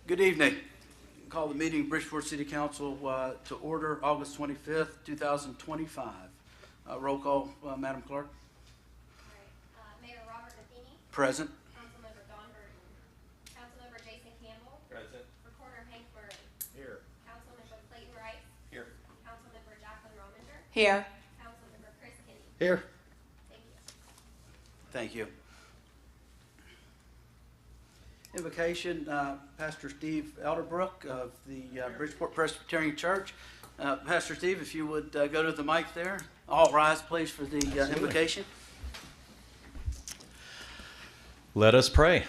Good evening. Call the meeting of Bridgeport City Council to order August 25th, 2025. Roll call, Madam Clerk. All right. Mayor Robert Matheny. Present. Councilmember Don Burton. Councilmember Jason Campbell. Present. Recorder Hank Murray. Here. Councilmember Clayton Rice. Here. Councilmember Jacqueline Rominger. Here. Councilmember Chris Kinney. Here. Thank you. Thank you. Invocation, Pastor Steve Elderbrook of the Bridgeport Presbyterian Church. Pastor Steve, if you would go to the mic there. All rise, please, for the invocation. Let us pray.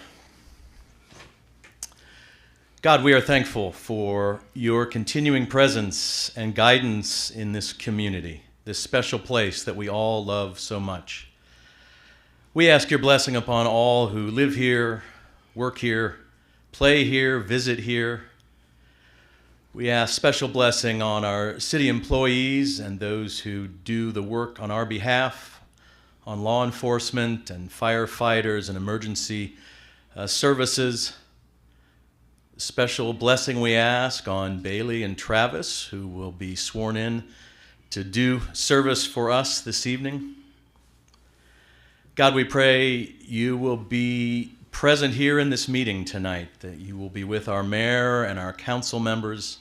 God, we are thankful for your continuing presence and guidance in this community, this special place that we all love so much. We ask your blessing upon all who live here, work here, play here, visit here. We ask special blessing on our city employees and those who do the work on our behalf, on law enforcement and firefighters and emergency services. Special blessing we ask on Bailey and Travis, who will be sworn in to do service for us this evening. God, we pray you will be present here in this meeting tonight, that you will be with our mayor and our council members.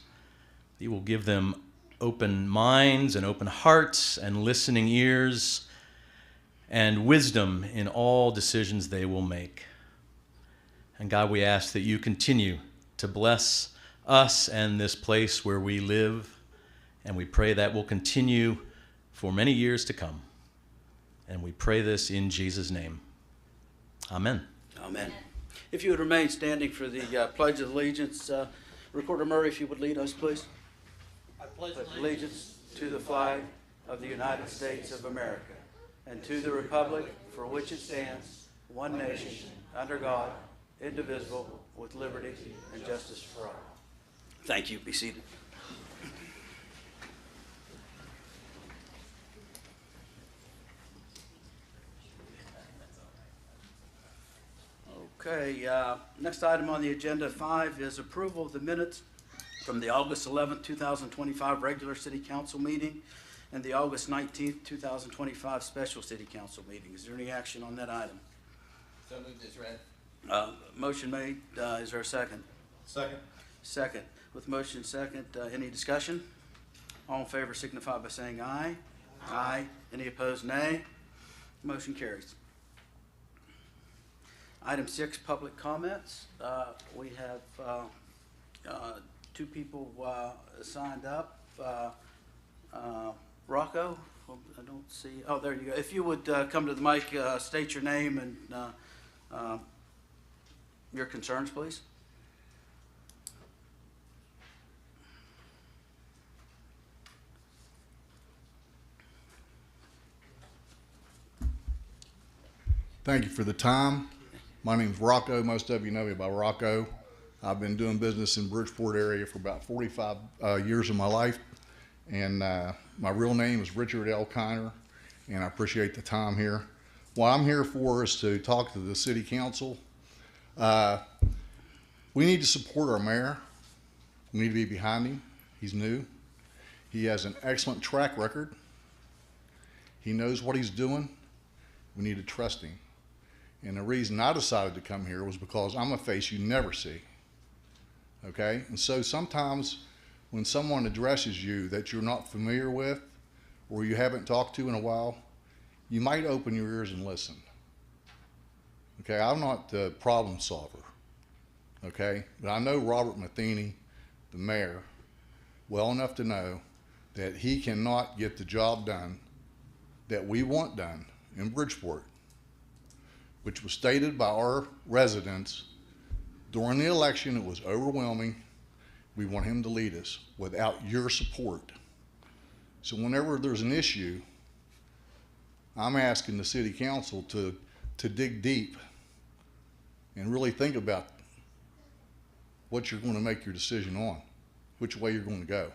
You will give them open minds and open hearts and listening ears and wisdom in all decisions they will make. And God, we ask that you continue to bless us and this place where we live, and we pray that will continue for many years to come. And we pray this in Jesus' name. Amen. Amen. If you would remain standing for the Pledge of Allegiance, Recorder Murray, if you would lead us, please. I pledge allegiance to the flag of the United States of America and to the republic for which it stands, one nation, under God, indivisible, with liberty and justice for all. Thank you. Be seated. Okay, next item on the agenda 5 is approval of the minutes from the August 11th, 2025 regular city council meeting and the August 19th, 2025 special city council meeting. Is there any action on that item? So moved as read. Motion made. Is there a second? Second. Second. With motion second, any discussion? All in favor signify by saying aye. Aye. Any opposed, nay. Motion carries. Item 6, public comments. We have two people signed up. Rocco, I don't see. Oh, there you go. If you would come to the mic, state your name and your concerns, please. Thank you for the time. My name is Rocco. Most of you know me by Rocco. I've been doing business in Bridgeport area for about 45 years of my life. And my real name is Richard L. Kiner, and I appreciate the time here. What I'm here for is to talk to the city council. We need to support our mayor. We need to be behind him. He's new. He has an excellent track record. He knows what he's doing. We need to trust him. And the reason I decided to come here was because I'm a face you never see. Okay? And so sometimes when someone addresses you that you're not familiar with or you haven't talked to in a while, you might open your ears and listen. Okay? I'm not the problem solver. Okay? But I know Robert Matheny, the mayor, well enough to know that he cannot get the job done that we want done in Bridgeport, which was stated by our residents during the election. It was overwhelming. We want him to lead us without your support. So whenever there's an issue, I'm asking the city council to dig deep and really think about what you're going to make your decision on, which way you're going to go.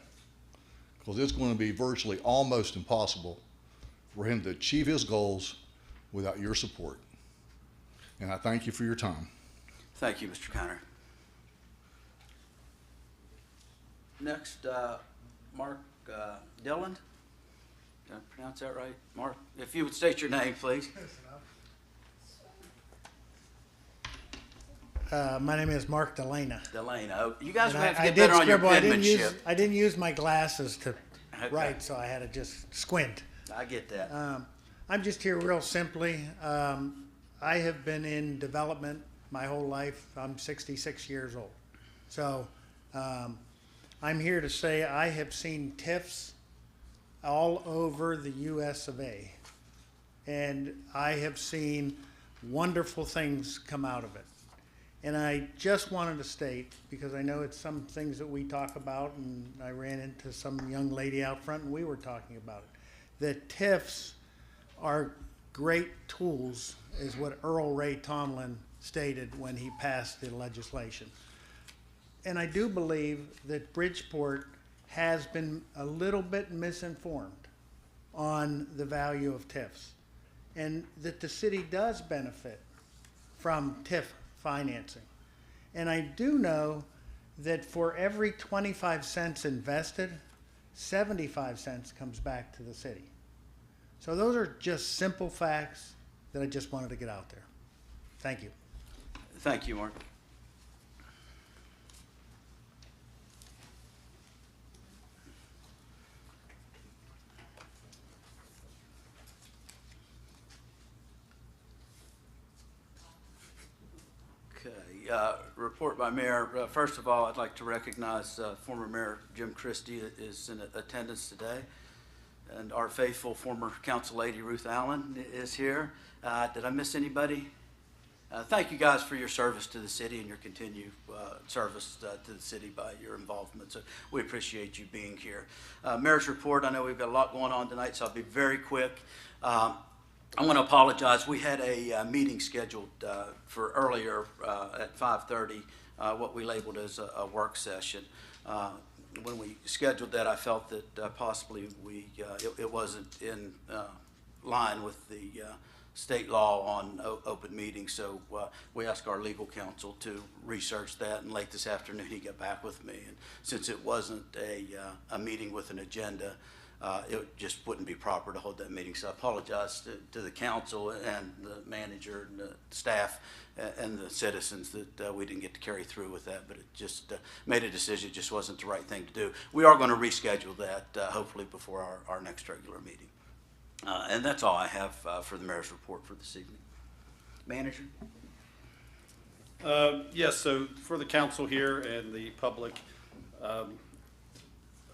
Because it's going to be virtually almost impossible for him to achieve his goals without your support. And I thank you for your time. Thank you, Mr. Conner. Next, Mark Dilland. Did I pronounce that right? Mark, if you would state your name, please. My name is Mark Delana. Delano. You guys And will have to I get did better on your scribble. penmanship. I didn't use my glasses to Okay. write, so I had to just squint. I get that. I'm just here real simply. I have been in development my whole life. I'm 66 years old. So I'm here to say I have seen TIFs all over the US of A. And I have seen wonderful things come out of it. And I just wanted to state, because I know it's some things that we talk about, and I ran into some young lady out front and we were talking about it, that TIFs are great tools, is what Earl Ray Tomlin stated when he passed the legislation. And I do believe that Bridgeport has been a little bit misinformed on the value of TIFs, and that the city does benefit from TIF financing. And I do know that for every 25 cents invested, 75 cents comes back to the city. So those are just simple facts that I just wanted to get out there. Thank you. Thank you, Mark. Okay, report by Mayor. First of all, I'd like to recognize former Mayor Jim Christie is in attendance today. And our faithful former council lady Ruth Allen is here. Did I miss anybody? Thank you guys for your service to the city and your continued service to the city by your involvement. So we appreciate you being here. Mayor's report, I know we've got a lot going on tonight, so I'll be very quick. I want to apologize. We had a meeting scheduled for earlier at 5:30, what we labeled as a work session. When we scheduled that, I felt that possibly it wasn't in line with the state law on open meetings, so we asked our legal counsel to research that, and late this afternoon he got back with me. And since it wasn't a meeting with an agenda, it just wouldn't be proper to hold that meeting. So I apologize to the council and the manager and the staff and the citizens that we didn't get to carry through with that, but it just made a decision. It just wasn't the right thing to do. We are going to reschedule that hopefully before our next regular meeting. And that's all I have for the mayor's report for this evening. Manager? Yes, so for the council here and the public,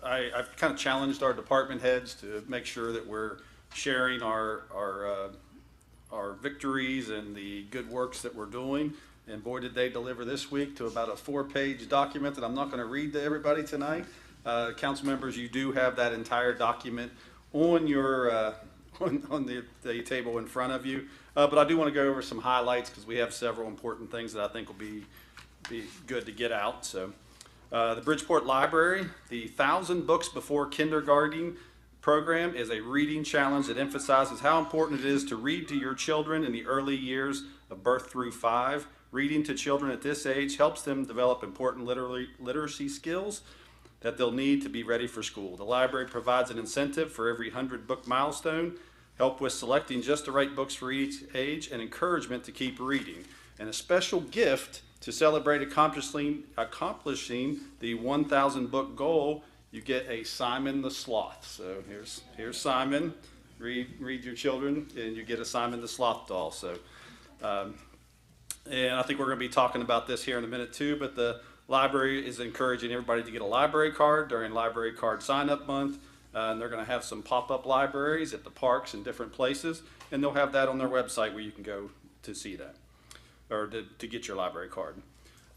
I've kind of challenged our department heads to make sure that we're sharing our victories and the good works that we're doing. And boy, did they deliver this week to about a 4-page document that I'm not going to read to everybody tonight. Council members, you do have that entire document on your on the table in front of you. But I do want to go over some highlights because we have several important things that I think will be good to get out. So. The Bridgeport Library, the 1,000 Books Before Kindergarten program is a reading challenge that emphasizes how important it is to read to your children in the early years of birth through 5. Reading to children at this age helps them develop important literacy skills that they'll need to be ready for school. The library provides an incentive for every 100-book milestone, help with selecting just the right books for each age, and encouragement to keep reading. And a special gift to celebrate accomplishing the 1,000 book goal, you get a Simon the Sloth. So here's Simon. Read your children, and you get a Simon the Sloth doll. So, and I think we're going to be talking about this here in a minute too. But the library is encouraging everybody to get a library card during Library Card Sign-Up Month. And they're going to have some pop-up libraries at the parks and different places, and they'll have that on their website where you can go to see that, or to get your library card.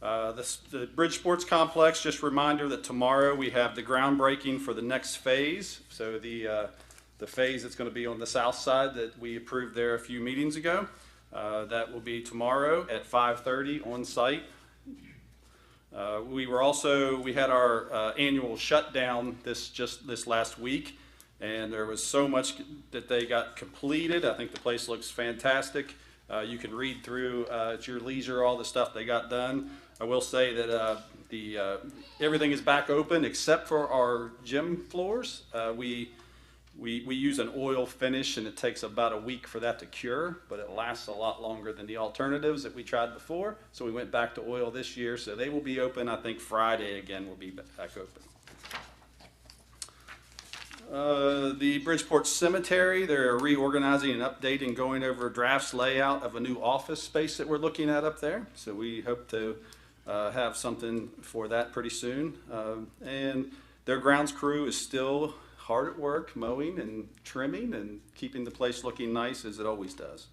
The Bridge Sports Complex, just a reminder that tomorrow we have the groundbreaking for the next phase. So the phase that's going to be on the south side that we approved there a few meetings ago, that will be tomorrow at 5:30 on site. We had our annual shutdown this last week, and there was so much that they got completed. I think the place looks fantastic. You can read through at your leisure all the stuff they got done. I will say that everything is back open except for our gym floors. We use an oil finish, and it takes about a week for that to cure, but it lasts a lot longer than the alternatives that we tried before. So we went back to oil this year. So they will be open, I think Friday again will be back open. The Bridgeport Cemetery, they're reorganizing and updating, going over drafts layout of a new office space that we're looking at up there. So we hope to have something for that pretty soon. And their grounds crew is still hard at work mowing and trimming and keeping the place looking nice as it always does.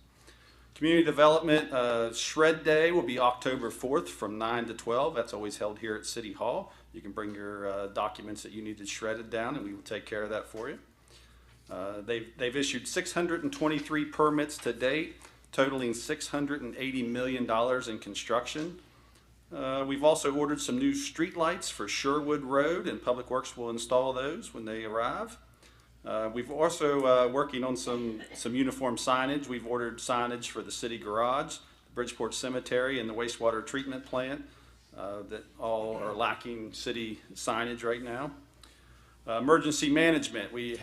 Community Development Shred Day will be October 4th from 9 to 12. That's always held here at City Hall. You can bring your documents that you needed shredded down, and we will take care of that for you. They've issued 623 permits to date, totaling $680 million in construction. We've also ordered some new street lights for Sherwood Road, and Public Works will install those when they arrive. We've also working on some uniform signage. We've ordered signage for the city garage, the Bridgeport Cemetery, and the wastewater treatment plant that all are lacking city signage right now. Emergency management. We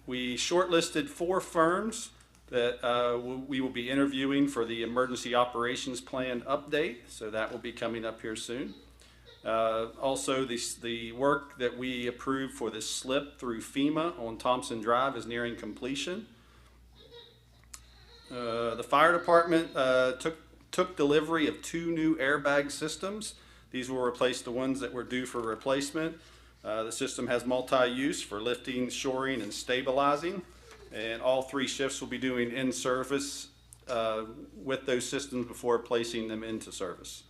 shortlisted 4 firms that we will be interviewing for the emergency operations plan update. So that will be coming up here soon. Also, the work that we approved for the slip through FEMA on Thompson Drive is nearing completion. The fire department took delivery of 2 new airbag systems. These will replace the ones that were due for replacement. The system has multi-use for lifting, shoring, and stabilizing. And all 3 shifts will be doing in-service with those systems before placing them into service.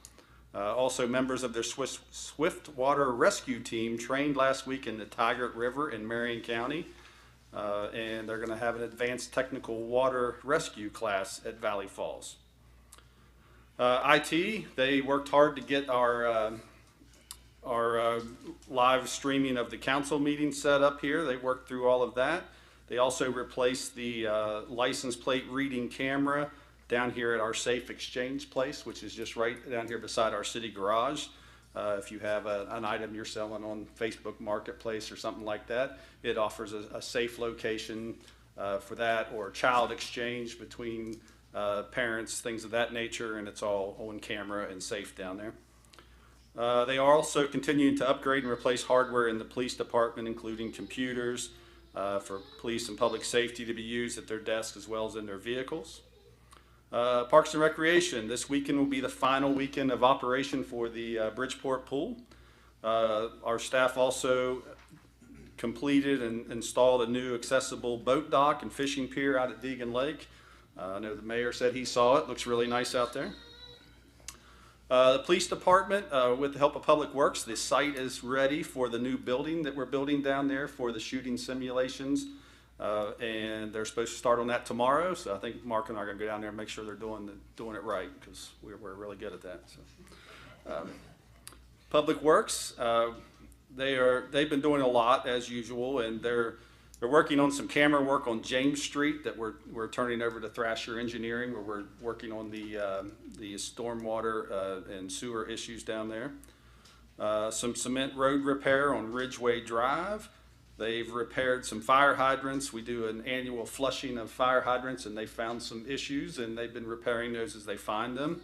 Also, members of their Swift Water Rescue Team trained last week in the Tigert River in Marion County. And they're going to have an advanced technical water rescue class at Valley Falls. IT, they worked hard to get our live streaming of the council meeting set up here. They worked through all of that. They also replaced the license plate reading camera down here at our Safe Exchange place, which is just right down here beside our city garage. If you have an item you're selling on Facebook Marketplace or something like that, it offers a safe location for that, or child exchange between parents, things of that nature, and it's all on camera and safe down there. They are also continuing to upgrade and replace hardware in the police department, including computers for police and public safety to be used at their desks as well as in their vehicles. Parks and Recreation, this weekend will be the final weekend of operation for the Bridgeport pool. Our staff also completed and installed a new accessible boat dock and fishing pier out at Deegan Lake. I know the mayor said he saw it. Looks really nice out there. The police department, with the help of Public Works, the site is ready for the new building that we're building down there for the shooting simulations. And they're supposed to start on that tomorrow. So I think Mark and I are going to go down there and make sure they're doing it right, because we're really good at that. So, Public Works, they've been doing a lot as usual, and they're working on some camera work on James Street that we're turning over to Thrasher Engineering, where we're working on the stormwater and sewer issues down there. Some cement road repair on Ridgeway Drive. They've repaired some fire hydrants. We do an annual flushing of fire hydrants, and they found some issues, and they've been repairing those as they find them.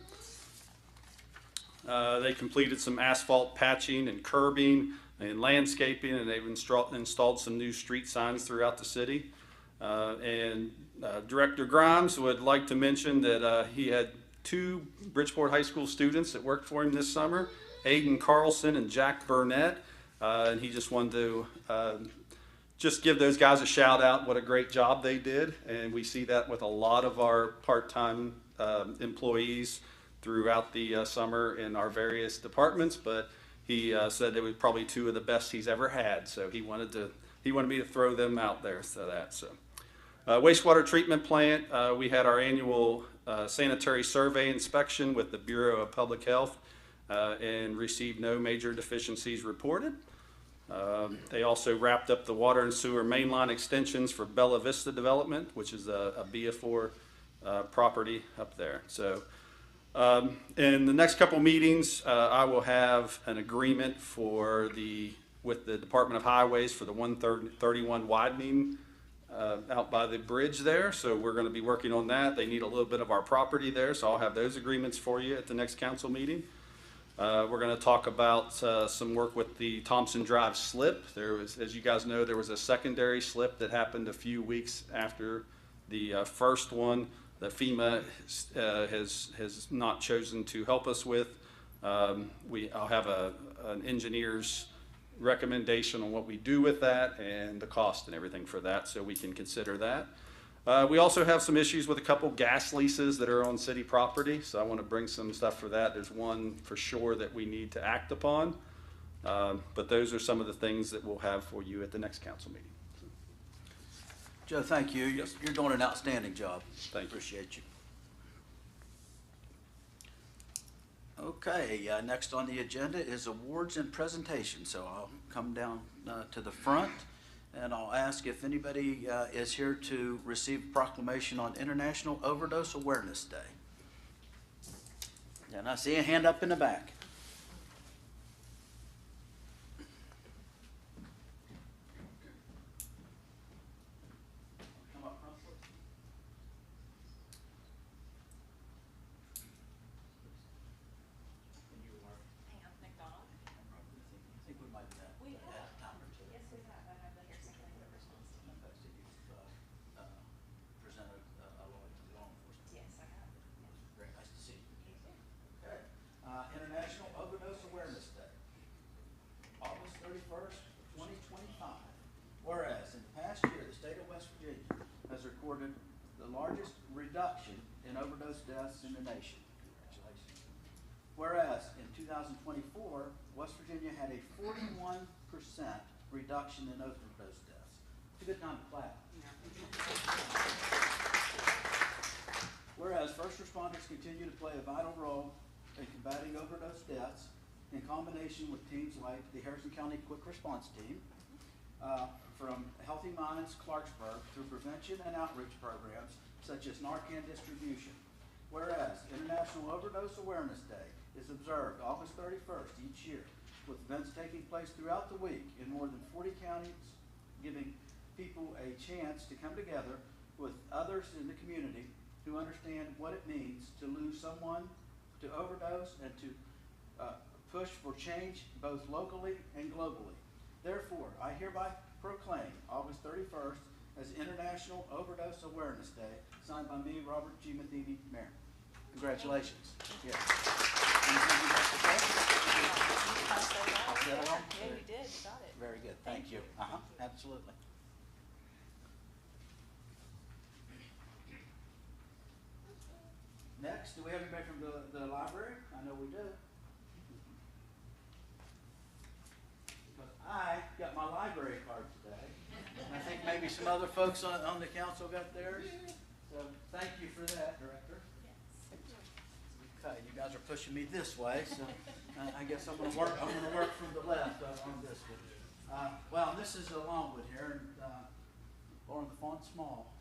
They completed some asphalt patching and curbing and landscaping, and they've installed some new street signs throughout the city. Director Grimes would like to mention that he had 2 Bridgeport High School students that worked for him this summer, Aiden Carlson and Jack Burnett, and he just wanted to just give those guys a shout out, what a great job they did. And we see that with a lot of our part-time employees throughout the summer in our various departments, but he said they were probably 2 of the best he's ever had. So he wanted me to throw them out there. Wastewater treatment plant, we had our annual sanitary survey inspection with the Bureau of Public Health and received no major deficiencies reported. They also wrapped up the water and sewer mainline extensions for Bella Vista development, which is a BF4 property up there. So in the next couple meetings, I will have an agreement with the Department of Highways for the 131 widening out by the bridge there. So we're going to be working on that. They need a little bit of our property there, so I'll have those agreements for you at the next council meeting. We're going to talk about some work with the Thompson Drive slip. There was, as you guys know, there was a secondary slip that happened a few weeks after the first one that FEMA has not chosen to help us with. I'll have an engineer's recommendation on what we do with that and the cost and everything for that, so we can consider that. We also have some issues with a couple gas leases that are on city property, so I want to bring some stuff for that. There's one for sure that we need to act upon, but those are some of the things that we'll have for you at the next council meeting. Joe, thank you. You're doing an outstanding job. Thank you. Appreciate you. Okay, next on the agenda is awards and presentations. So I'll come down to the front, and I'll ask if anybody is here to receive proclamation on International Overdose Awareness Day. And I see a hand up in the back. Come up front, please. Hang on, McDonald. I think we might do that. We have. A time or two. Yes, we have. I have the hair secondary response team. Okay, so you've presented a law to law enforcement. Yes, I have. Very nice to see you. Okay. International Overdose Awareness Day, August 31st, 2025. Whereas in the past year, the state of West Virginia has recorded the largest reduction in overdose deaths in the nation. Congratulations. Whereas in 2024, West Virginia had a 41% reduction in overdose deaths. It's a good time to clap. Whereas first responders continue to play a vital role in combating overdose deaths in combination with teams like the Harrison County Quick Response Team, from Healthy Minds Clarksburg through prevention and outreach programs such as Narcan distribution. Whereas International Overdose Awareness Day is observed August 31st each year, with events taking place throughout the week in more than 40 counties, giving people a chance to come together with others in the community who understand what it means to lose someone to overdose and to push for change both locally and globally. Therefore, I hereby proclaim August 31st as International Overdose Awareness Day, signed by me, Robert G. Matheny, Mayor. Congratulations. Yeah. Anything you'd like to say? Yeah, you did. You got it. Very good. Thank you. Absolutely. Next, do we have anybody from the library? I know we do. Because I got my library card today. And I think maybe some other folks on the council got theirs. So thank you for that, Director. Okay, you guys are pushing me this way, so I guess I'm gonna work from the left on this one. Well, this is a Longwood here, and Lauren, the font's small.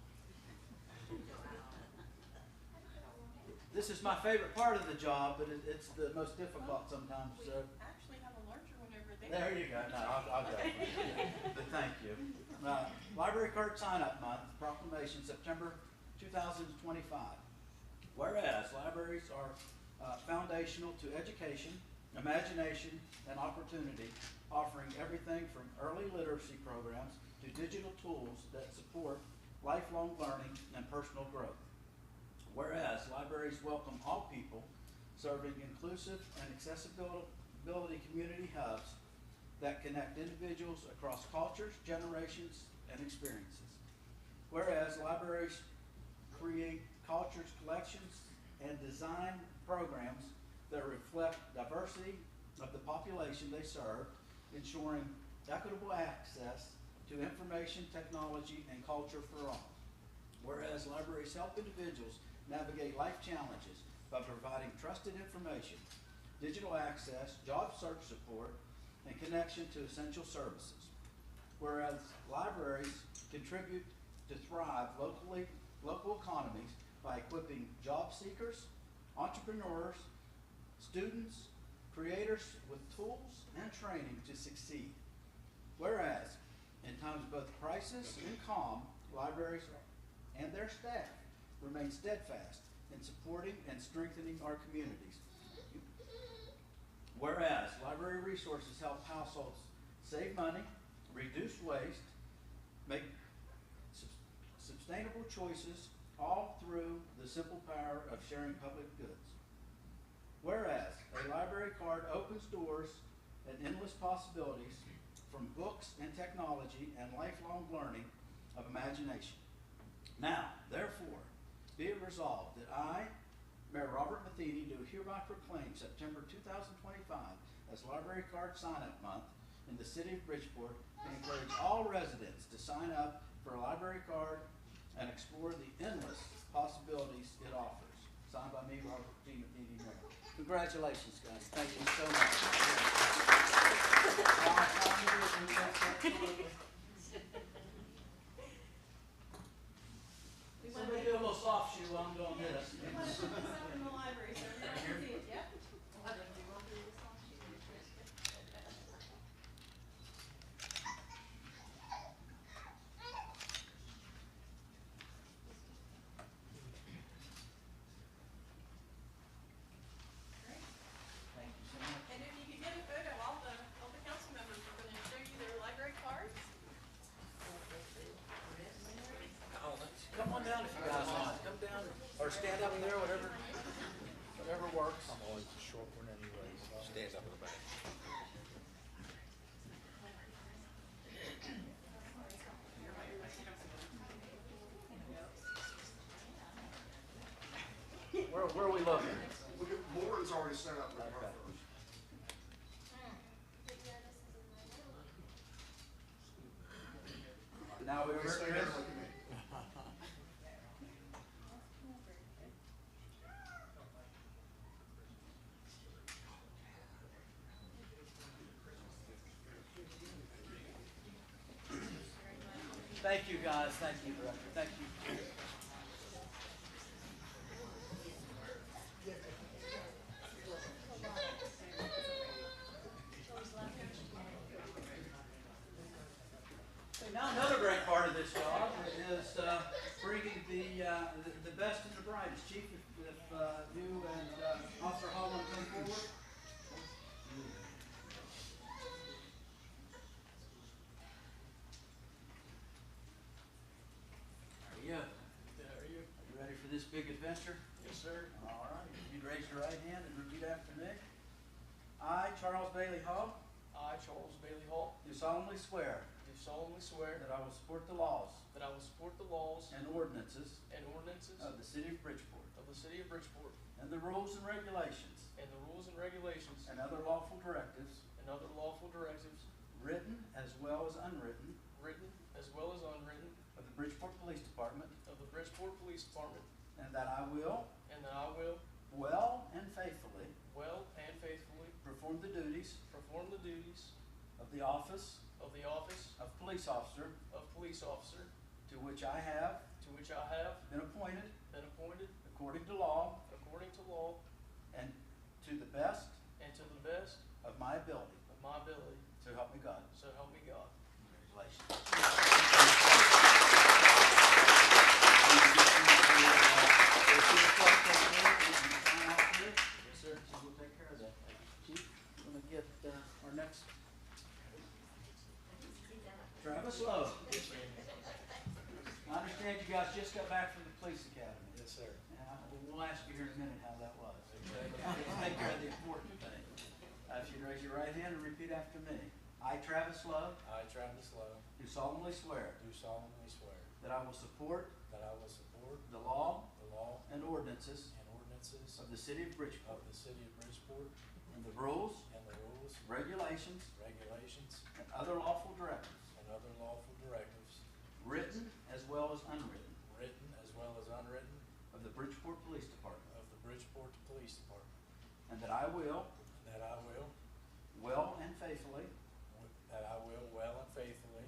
This is my favorite part of the job, but it's the most difficult sometimes. So Actually have a larger one over there. there you go. No, I'll go. But thank you. Library Card Sign-Up Month, proclamation, September 2025. Whereas libraries are foundational to education, imagination, and opportunity, offering everything from early literacy programs to digital tools that support lifelong learning and personal growth. Whereas libraries welcome all people, serving inclusive and accessibility community hubs that connect individuals across cultures, generations, and experiences. Whereas libraries create cultures, collections, and design programs that reflect diversity of the population they serve, ensuring equitable access to information, technology, and culture for all. Whereas libraries help individuals navigate life challenges by providing trusted information, digital access, job search support, and connection to essential services. Whereas libraries contribute to thrive local economies by equipping job seekers, entrepreneurs, students, creators with tools and training to succeed. Whereas, in times of both crisis and calm, libraries and their staff remain steadfast in supporting and strengthening our communities. Whereas, library resources help households save money, reduce waste, make sustainable choices, all through the simple power of sharing public goods. Whereas, a library card opens doors and endless possibilities from books and technology and lifelong learning of imagination. Now, therefore, be it resolved that I, Mayor Robert Matheny, do hereby proclaim September 2025 as Library Card Sign-Up Month in the city of Bridgeport and encourage all residents to sign up for a library card and explore the endless possibilities it offers. Signed by me, Robert G. Matheny, Mayor. Congratulations, guys. Thank you so much. Somebody do a little soft shoe while I'm doing this. We want to put this up in the library so everyone can see it, yep. Thank you so much. And if you could get a photo, all the council members are going to show you their library cards. Come on down if you guys want. Come down or stand up there, whatever works. I'm always the short one anyway, so stand up in the back. Where are we looking? Lauren's already set up with her Okay. first. Now we Stay there, look at me. Thank you, guys. Thank you, Director. Thank you. Okay, now another great part of this job is bringing the best and the brightest. Chief, if you and Officer Holland come forward. There you go. Are you ready for this big adventure? Yes, sir. All right. You'd raise your right hand and repeat after me. I, Charles Bailey Hall, I, Charles Bailey Hall, do solemnly swear do solemnly swear that I will support the laws that I will support the laws and ordinances and ordinances of the city of Bridgeport of the city of Bridgeport and the rules and regulations and the rules and regulations and other lawful directives, and other lawful directives, written as well as unwritten, written as well as unwritten, of the Bridgeport Police Department, of the Bridgeport Police Department, and that I will and that I will well and faithfully well and faithfully perform the duties perform the duties of the office of the office of police officer of police officer, to which I have to which I have been appointed been appointed according to law according to law and to the best and to the best of my ability. of my ability, So help me God. so help me God. Congratulations. Yes, sir. We'll take care of that. Chief, I'm gonna get our next. Travis Lowe. I understand you guys just got back from the police academy. Yes, sir. Yeah, we'll ask you here in a minute how that was. Let's take care of the important thing. If you'd raise your right hand and repeat after me. I, Travis Lowe, I, Travis Lowe, do solemnly swear do solemnly swear that I will support that I will support the law the law and ordinances and ordinances of the city of of Bridgeport the city of Bridgeport and the rules, and the rules, regulations, regulations, and other lawful directives, and other lawful directives, written as well as unwritten, written as well as unwritten, of the Bridgeport Police Department, of the Bridgeport Police Department, and that I will and that I will well and faithfully well and faithfully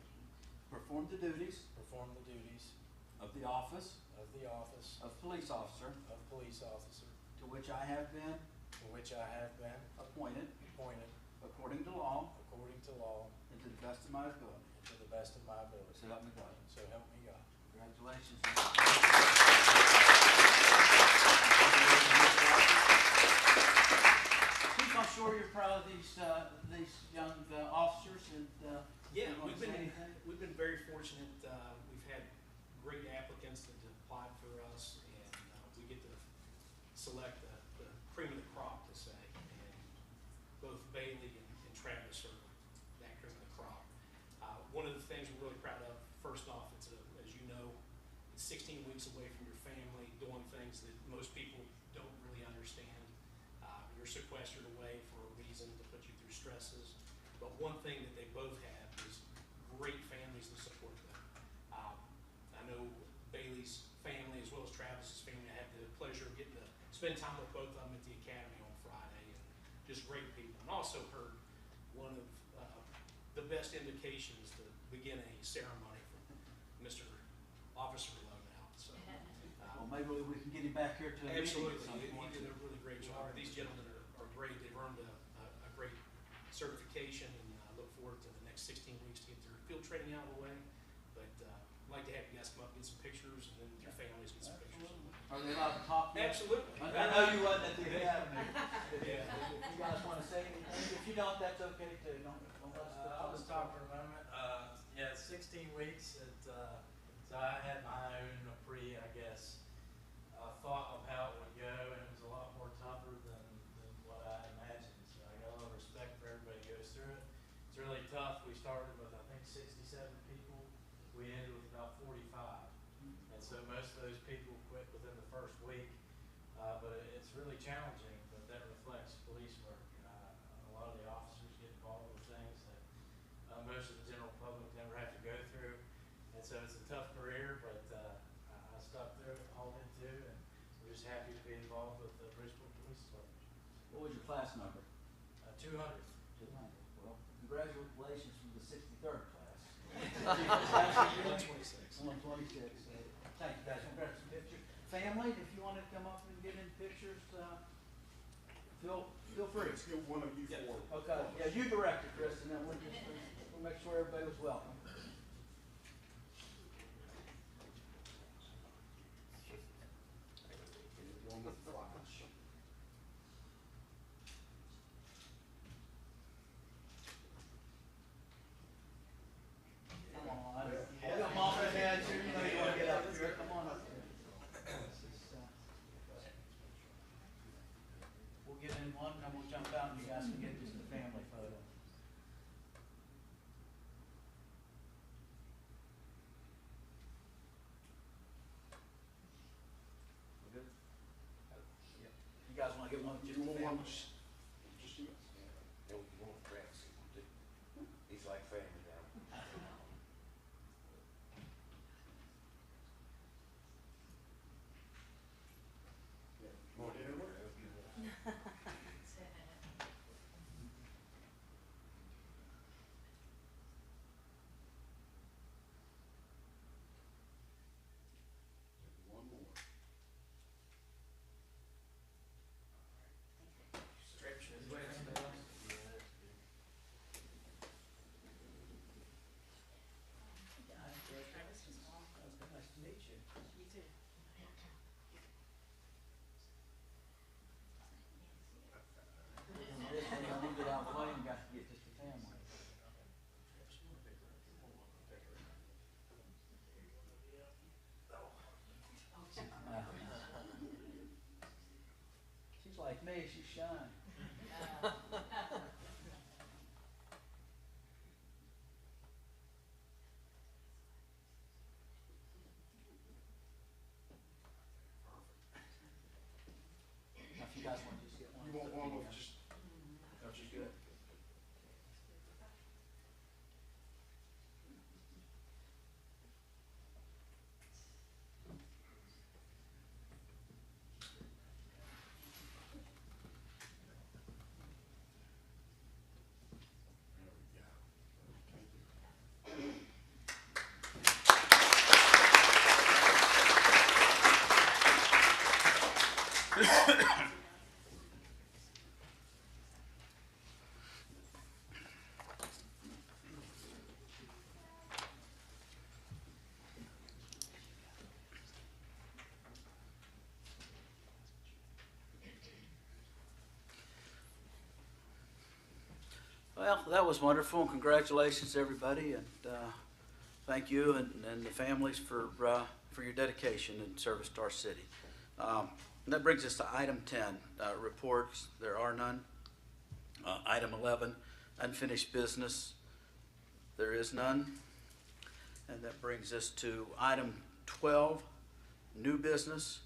perform the duties perform the duties of the office of the office of police officer, of police officer, to which I have been to which I have been appointed appointed according to law according to law and to the best of my ability. and to the best of my ability. So help me God. So help me God. Congratulations. Chief, I'm sure you're proud of these young officers and. Yeah, you wanna we've say been, anything? we've been very fortunate. We've had great applicants that have applied for us, and we get to select the cream of the crop, to say. And both Bailey and Travis are that cream of the crop. One of the things we're really proud of, first off, as you know, it's 16 weeks away from your family, doing things that most people don't really understand. You're sequestered away for a reason, to put you through stresses. But one thing that they both have is great families that support them. I know Bailey's family as well as Travis's family. I had the pleasure of getting to spend time with both of them at the academy on Friday, and just great people. And also heard one of the best indications to begin a ceremony from Mr. Officer Lowe. So Well, maybe we can get him back here to a meeting absolutely, at some he point. did a really great job. These gentlemen are great. They've earned a great certification, and I look forward to the next 16 weeks to get their field training out of the way. But I'd like to have you guys come up and get some pictures, and then your families get some pictures. Are they allowed to talk yet? Absolutely. I know you wasn't at the academy. Yeah. If you guys want to say anything, if you don't, that's okay too. Don't let us I'll just talk for a moment. Yeah, 16 weeks. So I had my own I guess, thought of how it would go, and it was a lot more tougher than what I imagined. So I got a lot of respect for everybody who goes through it. It's really tough. We started with, I think, 67 people. We ended with about 45. And so most of those people quit within the first week. But it's really challenging, but that reflects police work. A lot of the officers get involved with things that most of the general public never have to go through. And so it's a tough career, but I stuck through it, hauled it too, and we're just happy to be involved with the Bridgeport Police Department. What was your class number? 200. 200. Well, congratulations from the 63rd class. 126. 126. Thank you guys. We'll grab some pictures. Family, if you want to come up and get in pictures, feel free. Let's get one of you forward. Okay. Yeah, you direct it, Chris, and then we'll make sure everybody was welcome. One with the flash. Come on. We got mom and dad here. You know you want to get up here. Come on up here. We'll get in one, and then we'll jump out, and you guys can get just a family photo. We good? You guys want to get one just You a want family? one? Just you. He's like family now. You want to work? One more. Nice to meet you. You too. This one, you want to get out of the way and got to get just a family. She's like me, she's shy. Now, if you guys want to just get one. You want one with just, Which is good. there we go. Thank you. Well, that was wonderful, and congratulations to everybody, and thank you and the families for your dedication and service to our city. And that brings us to item 10, reports. There are none. Item 11, unfinished business. There is none. And that brings us to item 12, new business.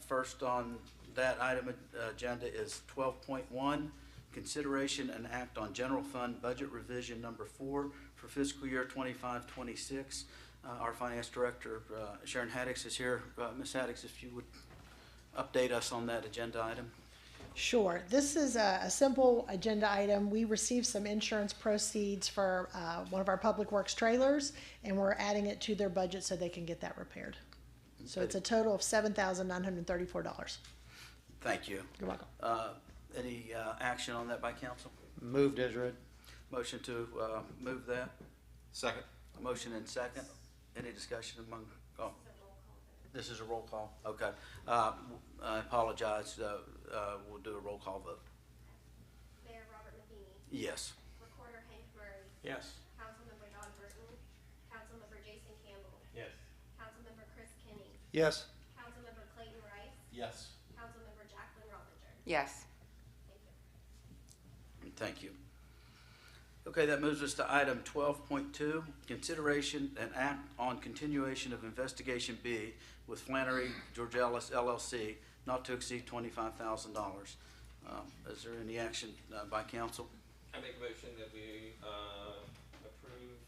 First on that item agenda is 12.1, consideration and act on general fund budget revision number 4 for fiscal year 25-26. Our finance director, Sharon Haddix, is here. Ms. Haddix, if you would update us on that agenda item. Sure. This is a simple agenda item. We received some insurance proceeds for one of our public works trailers, and we're adding it to their budget so they can get that repaired. So it's a total of $7,934. Thank you. You're welcome. Any action on that by council? Moved as read. Motion to move that. Second. A motion and second. Any discussion among, oh, this is a roll call. Okay. I apologize. We'll do a roll call vote. Mayor Robert McKinney, Yes. Recorder Hank Murray, Yes. Councilmember Don Burton, Councilmember Jason Campbell, Yes. Councilmember Chris Kinney, Yes. Councilmember Clayton Rice, Yes. Councilmember Jacqueline Robbinger. Yes. Thank you. Thank you. Okay, that moves us to item 12.2, consideration and act on continuation of investigation B with Flannery Georgelis LLC, not to exceed $25,000. Is there any action by council? I make a motion that we approve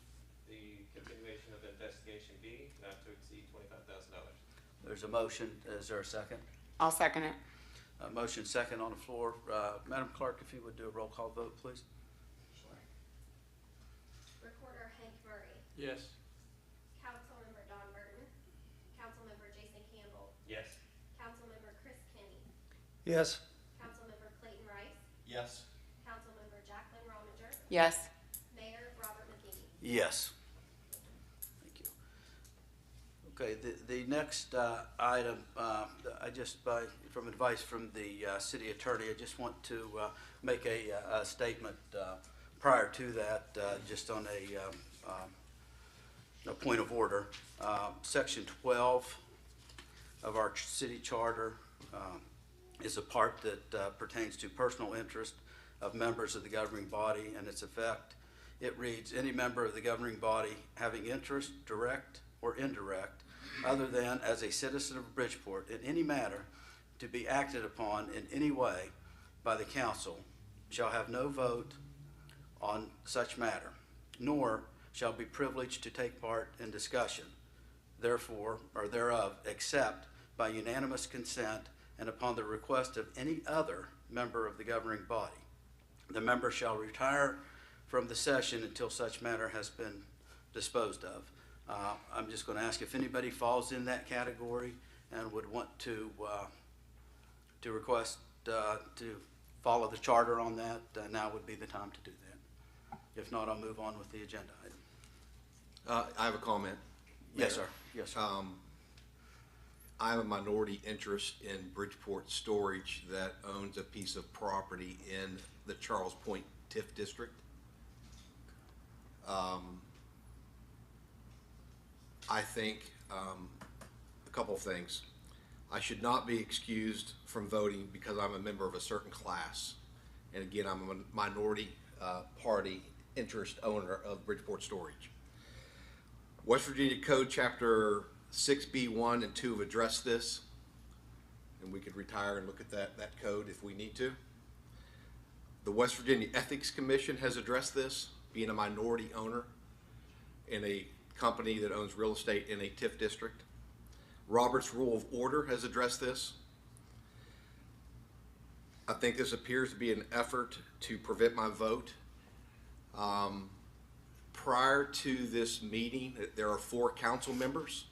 the continuation of investigation B, not to exceed $25,000. There's a motion. Is there a second? I'll second it. Motion second on the floor. Madam Clerk, if you would do a roll call vote, please. Recorder Hank Murray, Yes. Councilmember Don Burton, Councilmember Jason Campbell, Yes. Councilmember Chris Kinney, Yes. Councilmember Clayton Rice, Yes. Councilmember Jacqueline Robbinger, Yes. Mayor Robert McKinney. Yes. Thank you. Okay, the next item, I just, from advice from the city attorney, I just want to make a statement prior to that, just on a point of order. Section 12 of our city charter is a part that pertains to personal interest of members of the governing body and its effect. It reads, any member of the governing body having interest, direct or indirect, other than as a citizen of Bridgeport in any matter to be acted upon in any way by the council shall have no vote on such matter, nor shall be privileged to take part in discussion, therefore, or thereof, except by unanimous consent and upon the request of any other member of the governing body. The member shall retire from the session until such matter has been disposed of. I'm just going to ask if anybody falls in that category and would want to request to follow the charter on that, now would be the time to do that. If not, I'll move on with the agenda item. I have a comment. Yes, sir. Yes, sir. I have a minority interest in Bridgeport Storage that owns a piece of property in the Charles Point TIF district. I think a couple of things. I should not be excused from voting because I'm a member of a certain class. And again, I'm a minority party interest owner of Bridgeport Storage. West Virginia Code Chapter 6B1 and 2 have addressed this, and we could retire and look at that code if we need to. The West Virginia Ethics Commission has addressed this, being a minority owner in a company that owns real estate in a TIF district. Robert's Rule of Order has addressed this. I think this appears to be an effort to prevent my vote. Prior to this meeting, there are 4 council members.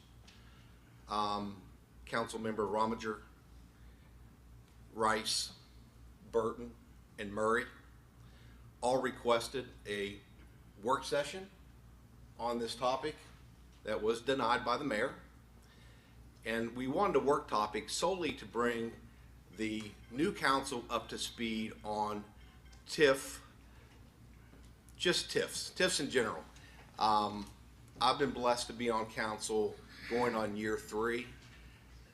Councilmember Robbinger, Rice, Burton, and Murray all requested a work session on this topic that was denied by the mayor. And we wanted a work topic solely to bring the new council up to speed on TIF just TIFs in general. I've been blessed to be on council going on year 3,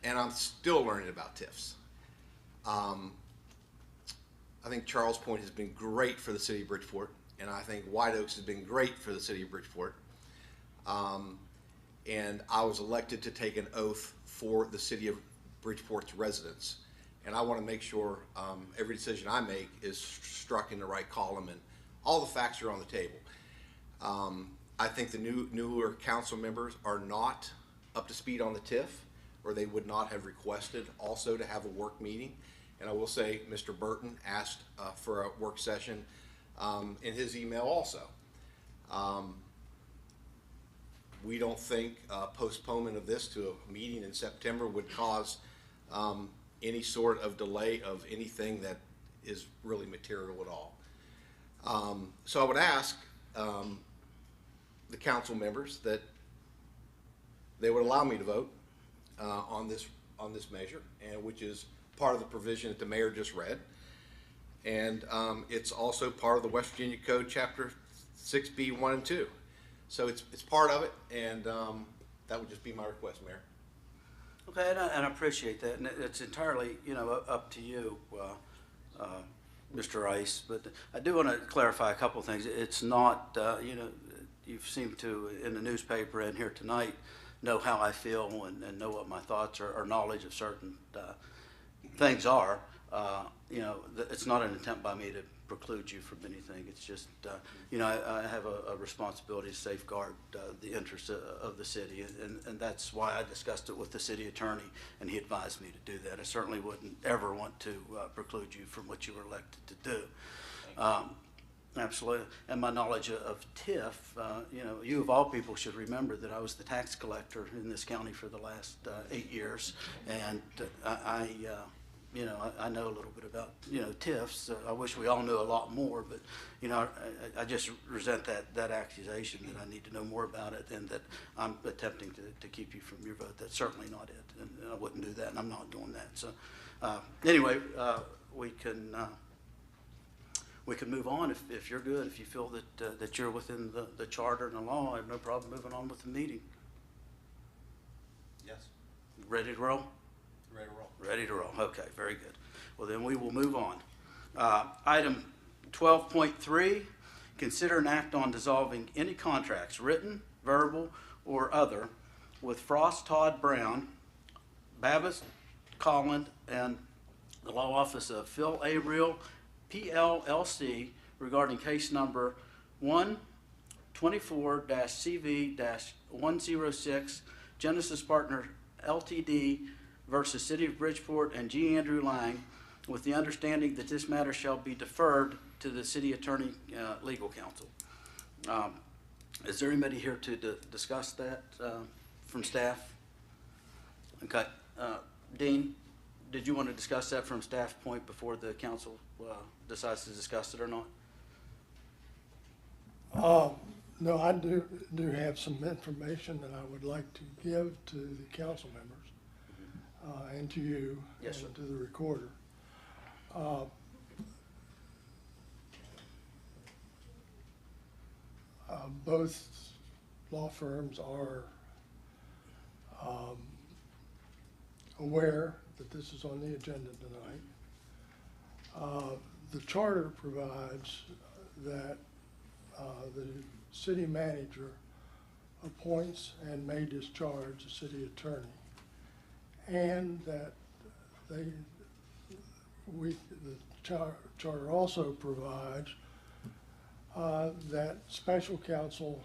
and I'm still learning about TIFs. I think Charles Point has been great for the city of Bridgeport, and I think White Oaks has been great for the city of Bridgeport. And I was elected to take an oath for the city of Bridgeport's residents. And I want to make sure every decision I make is struck in the right column and all the facts are on the table. I think the newer council members are not up to speed on the TIF, or they would not have requested also to have a work meeting. And I will say Mr. Burton asked for a work session in his email also. We don't think postponement of this to a meeting in September would cause any sort of delay of anything that is really material at all. So I would ask the council members that they would allow me to vote on this measure, and which is part of the provision that the mayor just read. And it's also part of the West Virginia Code Chapter 6B 1 and 2. So it's part of it, and that would just be my request, Mayor. Okay, and I appreciate that, and it's entirely, up to you, Mr. Rice. But I do want to clarify a couple of things. It's not, you've seemed to, in the newspaper and here tonight, know how I feel and know what my thoughts or knowledge of certain things are. It's not an attempt by me to preclude you from anything. It's just, I have a responsibility to safeguard the interests of the city, and that's why I discussed it with the city attorney, and he advised me to do that. I certainly wouldn't ever want to preclude you from what you were elected to do. Absolutely. And my knowledge of TIF, you of all people should remember that I was the tax collector in this county for the last 8 years, and I know a little bit about, TIFs. I wish we all knew a lot more, but, I just resent that accusation that I need to know more about it and that I'm attempting to keep you from your vote. That's certainly not it, and I wouldn't do that, and I'm not doing that. So anyway, we can move on if you're good, if you feel that you're within the charter and the law. I have no problem moving on with the meeting. Yes. Ready to roll? Ready to roll. Ready to roll. Okay, very good. Well, then we will move on. Item 12.3, consider an act on dissolving any contracts, written, verbal, or other, with Frost Todd Brown, Babbitt Collins, and the law office of Phil A. Real, PLLC, regarding case number 124-CV-106, Genesis Partner Ltd. Versus City of Bridgeport and G. Andrew Lang, with the understanding that this matter shall be deferred to the city attorney legal counsel. Is there anybody here to discuss that from staff? Okay. Dean, did you want to discuss that from staff point before the council decides to discuss it or not? No, I do have some information that I would like to give to the council members. And to you, yes, and sir. to the recorder. Both law firms are aware that this is on the agenda tonight. The charter provides that the city manager appoints and may discharge the city attorney, and that the charter also provides that special counsel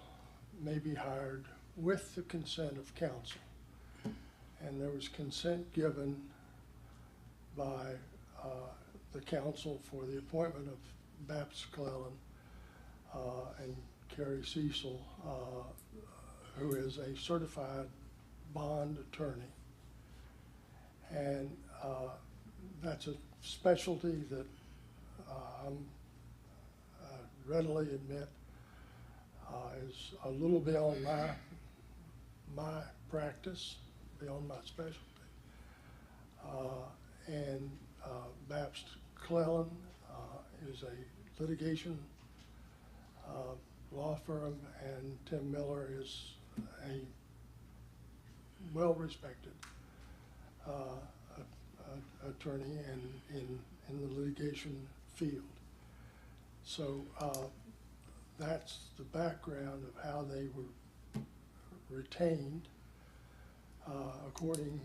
may be hired with the consent of council. And there was consent given by the council for the appointment of Babs Clellan and Carrie Cecil, who is a certified bond attorney. And that's a specialty that I readily admit is a little beyond my practice, beyond my specialty. And Babs Clellan is a litigation law firm, and Tim Miller is a well-respected attorney in the litigation field. So that's the background of how they were retained according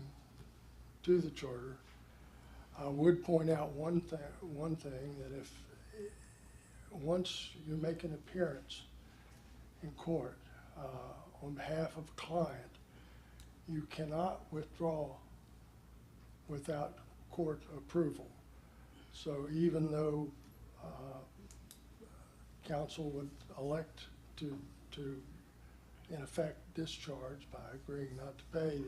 to the charter. I would point out one thing, that if once you make an appearance in court on behalf of a client, you cannot withdraw without court approval. So even though counsel would elect to in effect discharge by agreeing not to pay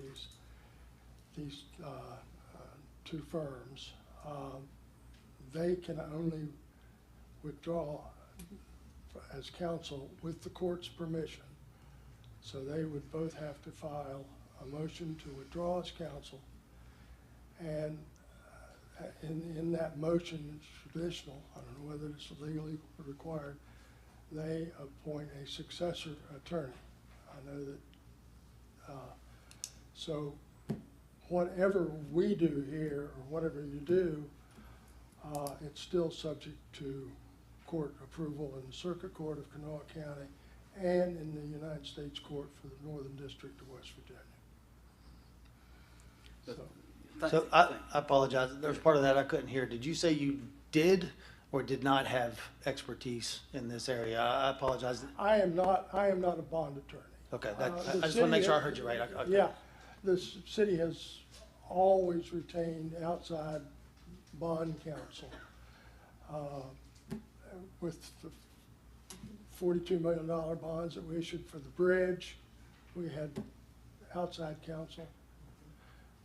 these two firms, they can only withdraw as counsel with the court's permission. So they would both have to file a motion to withdraw as counsel, and in that motion, it's traditional, I don't know whether it's legally required, they appoint a successor attorney. I know that, so whatever we do here, or whatever you do, it's still subject to court approval in the Circuit Court of Kanawha County and in the United States Court for the Northern District of West Virginia. So I apologize. There's part of that I couldn't hear. Did you say you did or did not have expertise in this area? I apologize. I am not a bond attorney. Okay, I just want to make sure I heard you right. Okay. Yeah, the city has always retained outside bond counsel. With the $42 million bonds that we issued for the bridge, we had outside counsel.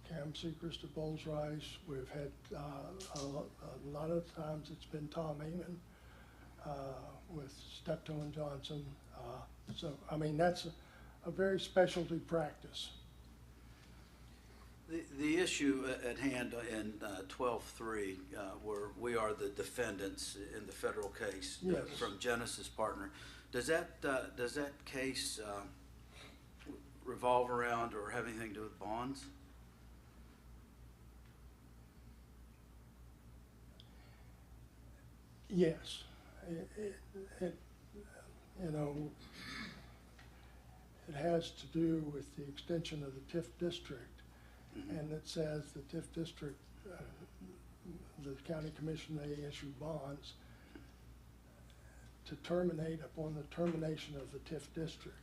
Cam Seacrest of Bowles Rice. We've had a lot of times it's been Tom Eamon with Steptoe and Johnson. So I mean that's a very specialty practice. The issue at hand in 12-3, where we are the defendants in the federal case Yes. From Genesis Partner, does that case revolve around or have anything to do with bonds? Yes, it you know, it has to do with the extension of the TIF district. Mm-hmm. And it says the TIF district, the county commission may issue bonds to terminate upon the termination of the TIF district.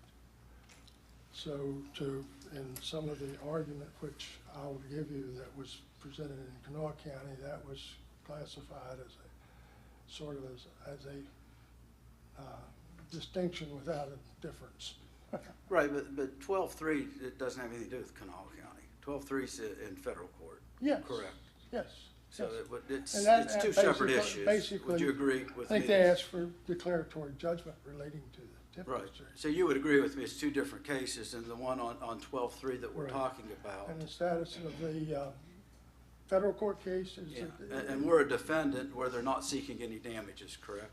So in some of the argument which I will give you that was presented in Kanawha County, that was classified as a sort of as a distinction without a difference. Right, but 12-3, it doesn't have anything to do with Kanawha County. 12-3 is in federal court. Yes. Correct. Yes. So yes. it's two separate issues. Basically, would you agree with me? I think they asked for declaratory judgment relating to the TIF right. district. So you would agree with me, it's two different cases, and the one on 12-3 that we're Right. talking about. And the status of the federal court case is... Yeah. And we're a defendant where they're not seeking any damages, correct?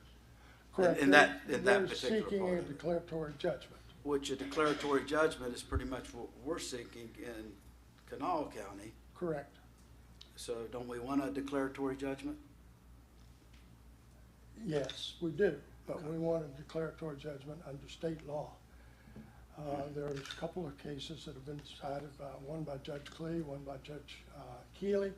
Correct. In that They're particular seeking part a of it. declaratory judgment. Which a declaratory judgment is pretty much what we're seeking in Kanawha County. Correct. So don't we want a declaratory judgment? Yes, we do, but we want a declaratory judgment under state law. There's a couple of cases that have been decided by, one by Judge Klee, one by Judge Keeley,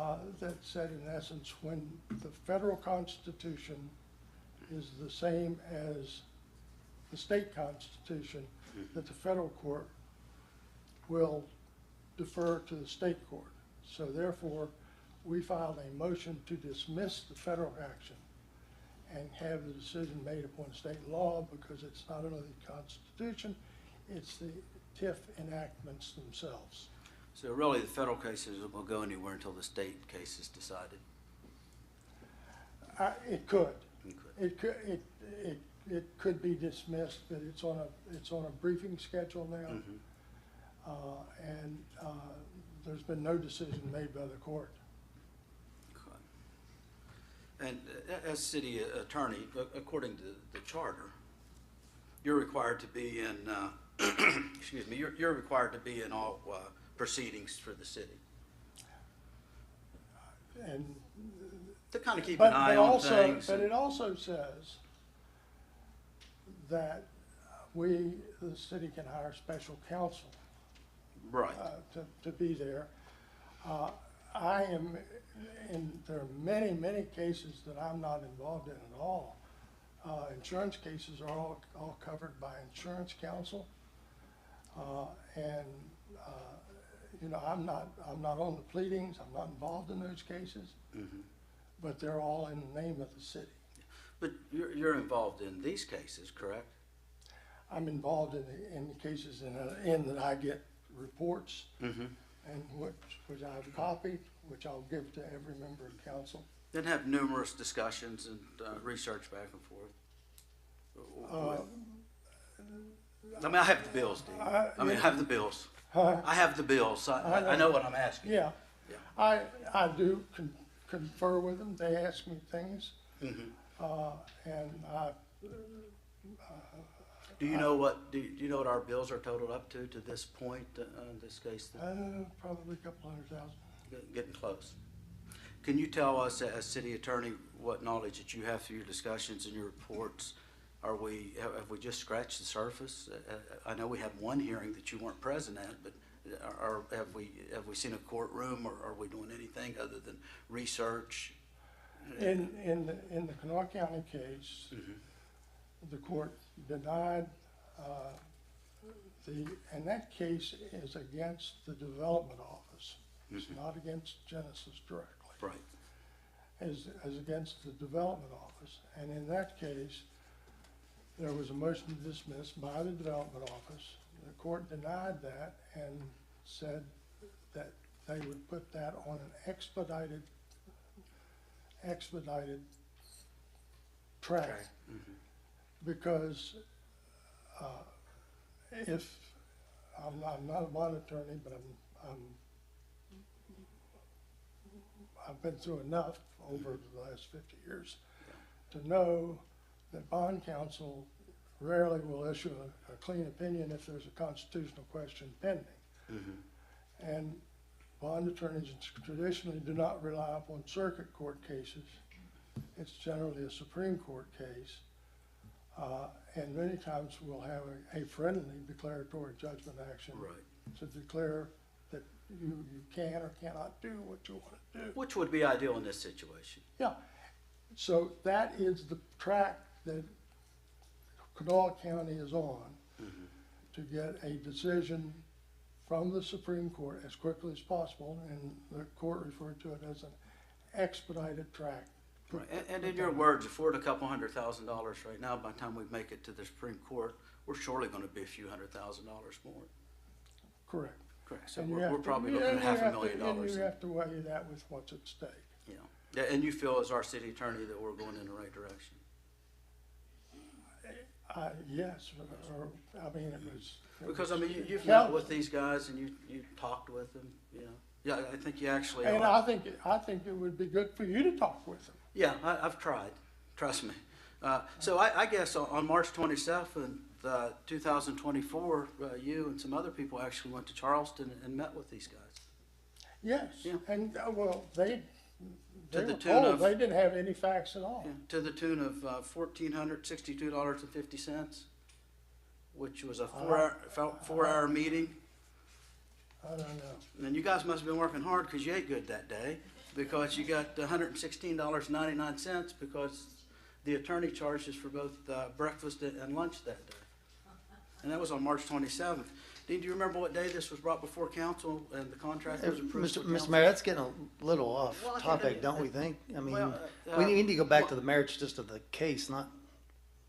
that said in essence, when the federal constitution is the same as the state constitution, that the federal court will defer to the state court. So therefore, we filed a motion to dismiss the federal action and have the decision made upon state law, because it's not only the Constitution, it's the TIF enactments themselves. So really, the federal cases won't go anywhere until the state case is decided. It could. It could be dismissed, but it's on a briefing schedule now, and there's been no decision made by the court. And as city attorney, according to the charter, you're required to be in, excuse me, you're required to be in all proceedings for the city. And, To kind of keep but, an eye but on also, things. but it also says that we, the city, can hire special counsel Right. to be there. I am, there are many, many cases that I'm not involved in at all. Insurance cases are all covered by insurance counsel. You know, I'm not on the pleadings, I'm not involved in those cases, but they're all in the name of the city. But you're involved in these cases, correct? I'm involved in the cases in that I get reports, and which I've copied, which I'll give to every member of council. Then have numerous discussions and research back and forth. I mean, I have the bills, Dean. I have the bills. I have the bills. I know what I'm asking. Yeah, I do confer with them. They ask me things, and I. Do you know what our bills are totaled up to this point in this case? Probably a couple $100,000. Getting close. Can you tell us, as city attorney, what knowledge that you have through your discussions and your reports? Have we just scratched the surface? I know we had one hearing that you weren't present at, but have we seen a courtroom, or are we doing anything other than research? In the Kanawha County case, the court denied and that case is against the development office. It's not against Genesis directly. Right. As against the development office. And in that case, there was a motion to dismiss by the development office. The court denied that and said that they would put that on an expedited track. Because if I'm not a bond attorney, but I've been through enough over the last 50 years to know that bond counsel rarely will issue a clean opinion if there's a constitutional question pending. And bond attorneys traditionally do not rely upon circuit court cases. It's generally a Supreme Court case. And many times we'll have a friendly declaratory judgment action to declare that you can or cannot do what you want to do. Which would be ideal in this situation. Yeah. So that is the track that Kanawha County is on to get a decision from the Supreme Court as quickly as possible, and the court referred to it as an expedited track. Right. And in your words, if we're at a couple $100,000 right now, by the time we make it to the Supreme Court, we're surely going to be a few $100,000 more. Correct. Correct. So we're probably looking at $500,000. And you have to weigh that with what's at stake. Yeah. And you feel, as our city attorney, that we're going in the right direction? Yes. I mean, it was. Because I mean, you've met with these guys and you talked with them. You know. Yeah, I think you actually. And I think it would be good for you to talk with them. Yeah, I've tried. Trust me. So I guess on March 27th, 2024, you and some other people actually went to Charleston and met with these guys. Yes. Yeah. And well, they To the were tune told of- they didn't have any facts at all. Yeah, to the tune of $1,462.50, which was a four-hour meeting. I don't know. And you guys must have been working hard because you ate good that day, because you got $116.99 because the attorney charges for both breakfast and lunch that day. And that was on March 27th. Dean, do you remember what day this was brought before council and the contract was approved? Mr. Mayor, that's getting a little off topic, don't we think? I mean, we need to go back to the merits just of the case, not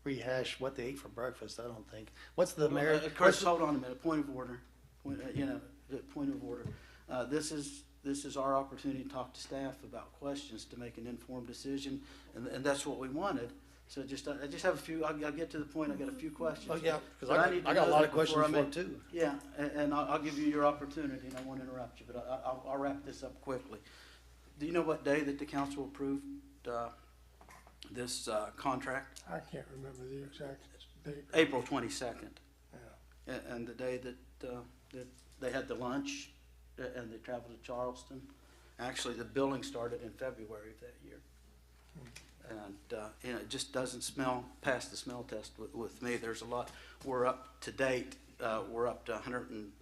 rehash what they ate for breakfast, I don't think. What's the merit? Chris, hold on a minute, point of order. Point of order. This is our opportunity to talk to staff about questions to make an informed decision, and that's what we wanted. So I just have a few. I'll get to the point. I got a few questions. Oh yeah, because I got a lot of questions for it too. Yeah, and I'll give you your opportunity, and I won't interrupt you, but I'll wrap this up quickly. Do you know what day that the council approved this contract, I can't remember the exact date. April 22nd. Yeah. And the day that they had the lunch and they traveled to Charleston. Actually, the billing started in February of that year. And it just doesn't pass the smell test with me. There's a lot. We're up to date. We're up to 100 and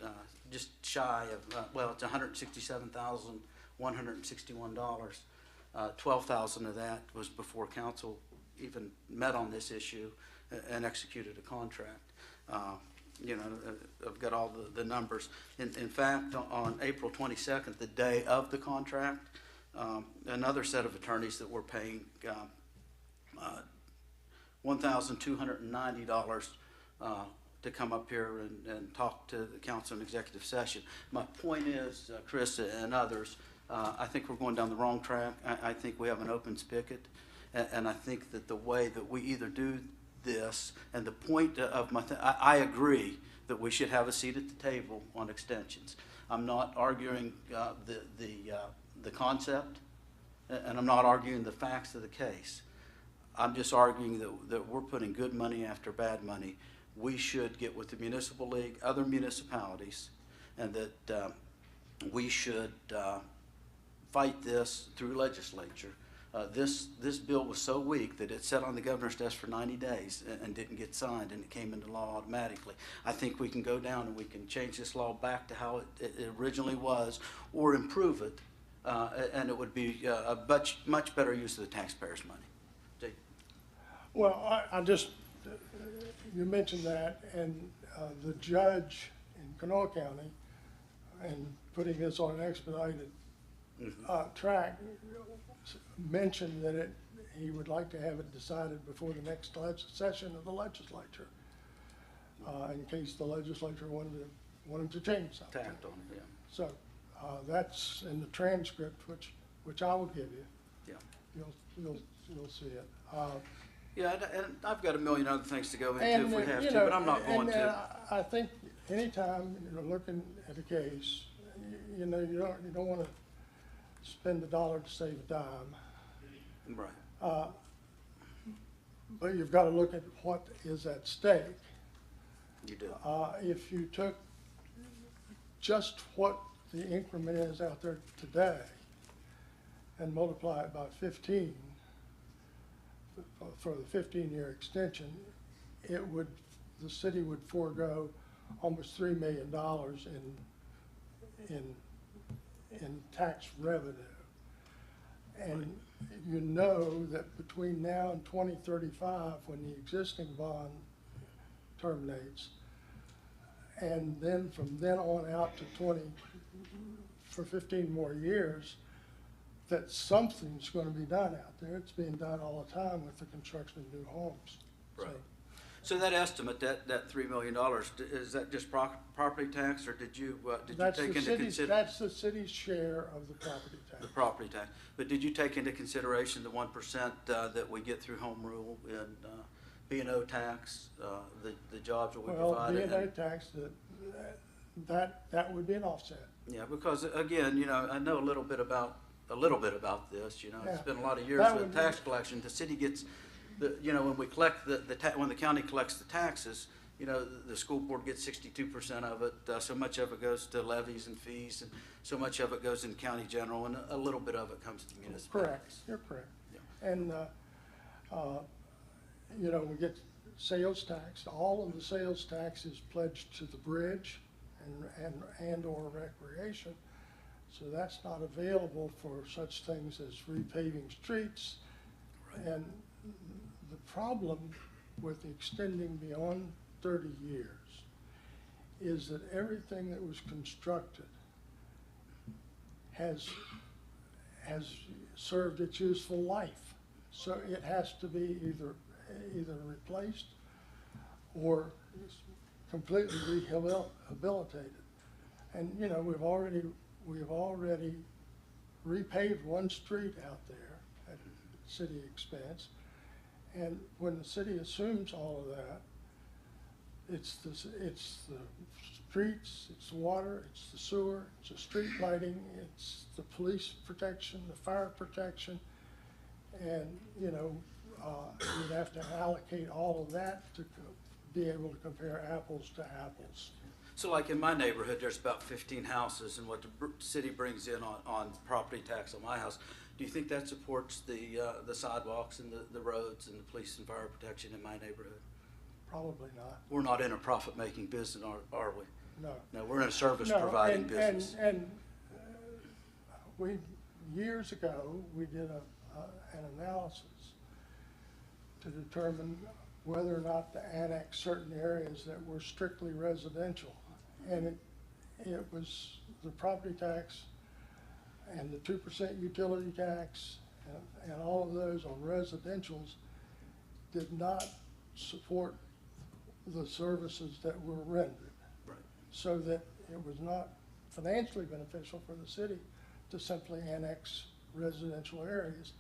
just shy of, well, it's $167,161. 12,000 of that was before council even met on this issue and executed a contract. I've got all the numbers. In fact, on April 22nd, the day of the contract, another set of attorneys that were paying $1,290 to come up here and talk to the council in executive session. My point is, Chris and others, I think we're going down the wrong track. I think we have an open spigot, and I think that the way that we either do this, and the point of I agree that we should have a seat at the table on extensions. I'm not arguing the concept, and I'm not arguing the facts of the case. I'm just arguing that we're putting good money after bad money. We should get with the municipal league, other municipalities, and that we should fight this through legislature. This bill was so weak that it sat on the governor's desk for 90 days and didn't get signed, and it came into law automatically. I think we can go down and we can change this law back to how it originally was, or improve it, and it would be a much better use of the taxpayers' money. Jay? Well, I just, you mentioned that, and the judge in Kanawha County, and putting this on an expedited track, mentioned that he would like to have it decided before the next session of the legislature, in case the legislature wanted to change something. Tacked on it, yeah. So that's in the transcript, which I will give you. Yeah. You'll see it. Yeah, and I've got a million other things to go into And, if we have you to, know, but I'm not going and, to. I think anytime you're looking at a case, you don't want to spend a dollar to save a dime. Right. But you've got to look at what is at stake. You do. If you took just what the increment is out there today and multiply it by 15 for the 15-year extension, the city would forego almost $3 million in tax revenue. And you know that between now and 2035, when the existing bond terminates, and then from then on out to for 15 more years, that something's going to be done out there. It's being done all the time with the construction of new homes. Right. So that estimate, that $3 million, is that just property tax, or did you take into consideration? That's the city's share of the property tax. The property tax. But did you take into consideration the 1% that we get through home rule and B&O tax, the jobs that we provide? Well, B&O tax, that would be an offset. Yeah, because again, I know a little bit about this. It's been a lot of years with tax collection. The city gets, when we collect when the county collects the taxes, the school board gets 62% of it. So much of it goes to levies and fees, and so much of it goes in county general, and a little bit of it comes to municipalities. Correct. You're correct. Yeah. And we get sales tax. All of the sales tax is pledged to the bridge and/or recreation. So that's not available for such things as repaving streets. Right. And the problem with extending beyond 30 years is that everything that was constructed has served its useful life. So it has to be either replaced or completely rehabilitated. And we've already repaved one street out there at city expense. And when the city assumes all of that, it's the streets, it's the water, it's the sewer, it's the street lighting, it's the police protection, the fire protection. And, you know, you'd have to allocate all of that to be able to compare apples to apples. So like in my neighborhood, there's about 15 houses, and what the city brings in on property tax on my house, do you think that supports the sidewalks and the roads and the police and fire protection in my neighborhood? Probably not. We're not in a profit-making business, are we? No. No, we're in a service No, providing and- business. And we, years ago, we did an analysis to determine whether or not to annex certain areas that were strictly residential. And it was the property tax and the 2% utility tax and all of those on residentials did not support the services that were rendered. Right. So that it was not financially beneficial for the city to simply annex residential areas.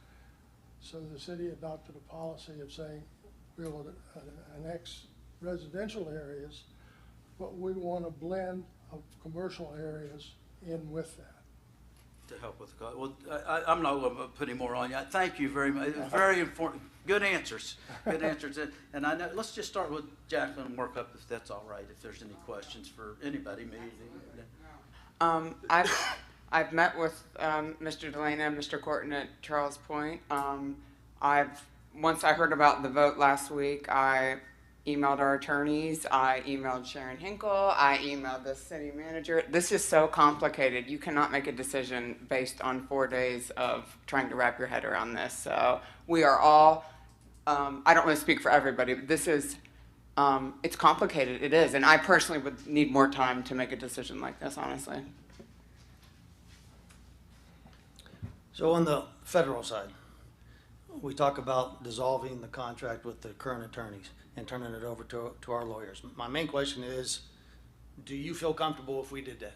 So the city adopted a policy of saying, we will annex residential areas, but we want a blend of commercial areas in with that. To help with the cost. Well, I'm not going to put any more on you. Thank you very much. Very important. Good answers. Good answers. And I know, let's just start with Jacqueline and work up if that's all right, if there's any questions for anybody, me. I've met with Mr. Delana and Mr. Corton at Charles Point. Once I heard about the vote last week, I emailed our attorneys, I emailed Sharon Hinkle, I emailed the city manager. This is so complicated. You cannot make a decision based on 4 days of trying to wrap your head around this. So we are all, I don't want to speak for everybody, but this is, it's complicated. It is. And I personally would need more time to make a decision like this, honestly. So on the federal side, we talk about dissolving the contract with the current attorneys and turning it over to our lawyers. My main question is, do you feel comfortable if we did that?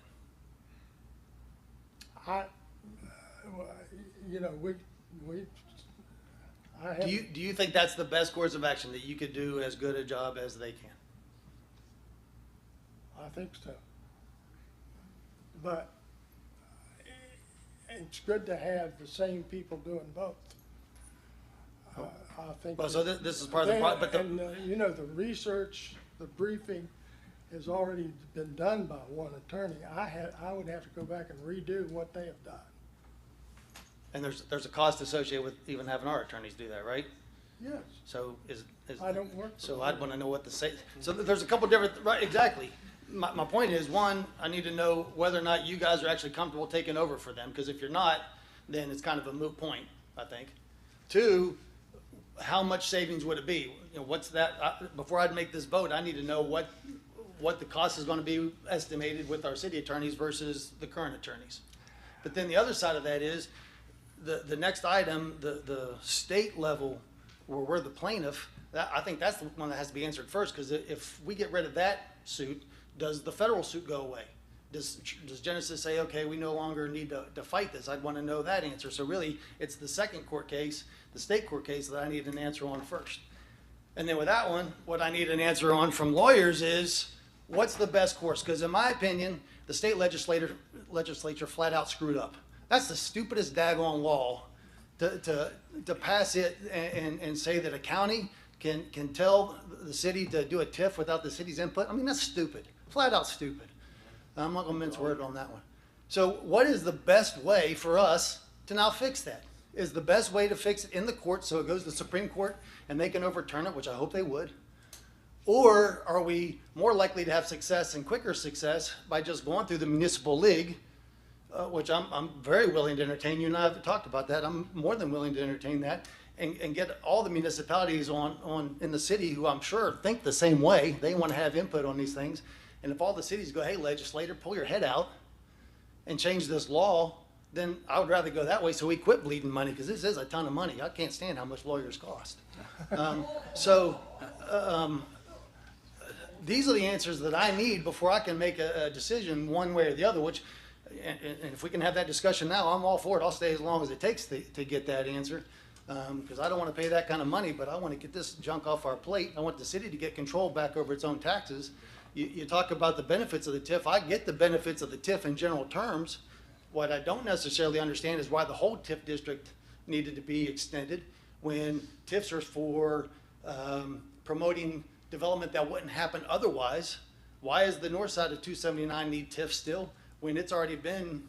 Do you think that's the best course of action, that you could do as good a job as they can? I think so. But it's good to have the same people doing both. I think. Well, so this is part of the problem, but you know, the research, the briefing has already been done by one attorney. I would have to go back and redo what they have done. And there's a cost associated with even having our attorneys do that, right? Yes. So I don't work for So them. I'd want to know what to say. So there's a couple different, right, exactly. My point is, one, I need to know whether or not you guys are actually comfortable taking over for them, because if you're not, then it's kind of a moot point, I think. Two, how much savings would it be? You know, what's that, before I'd make this vote, I need to know what the cost is going to be estimated with our city attorneys versus the current attorneys. But then the other side of that is, the next item, the state level, where we're the plaintiff, I think that's the one that has to be answered first, because if we get rid of that suit, does the federal suit go away? Does Genesis say, okay, we no longer need to fight this? I'd want to know that answer. So really, it's the second court case, the state court case, that I need an answer on first. And then with that one, what I need an answer on from lawyers is, what's the best course? Because in my opinion, the state legislature flat out screwed up. That's the stupidest daggone law to pass it and say that a county can tell the city to do a TIF without the city's input. I mean, that's stupid, flat out stupid. I'm not gonna mince word on that one. So what is the best way for us to now fix that? Is the best way to fix it in the court so it goes to the Supreme Court and they can overturn it, which I hope they would? Or are we more likely to have success and quicker success by just going through the municipal league, which I'm very willing to entertain. You and I have talked about that. I'm more than willing to entertain that, and get all the municipalities on in the city who I'm sure think the same way. They want to have input on these things. And if all the cities go, hey, legislator, pull your head out and change this law, then I would rather go that way so we quit bleeding money, because this is a ton of money. I can't stand how much lawyers cost. These are the answers that I need before I can make a decision one way or the other, which, and if we can have that discussion now, I'm all for it. I'll stay as long as it takes to get that answer, because I don't want to pay that kind of money, but I want to get this junk off our plate. I want the city to get control back over its own taxes. You talk about the benefits of the TIF. I get the benefits of the TIF in general terms. What I don't necessarily understand is why the whole TIF district needed to be extended when TIFs are for promoting development that wouldn't happen otherwise. Why is the north side of 279 need TIF still when it's already been,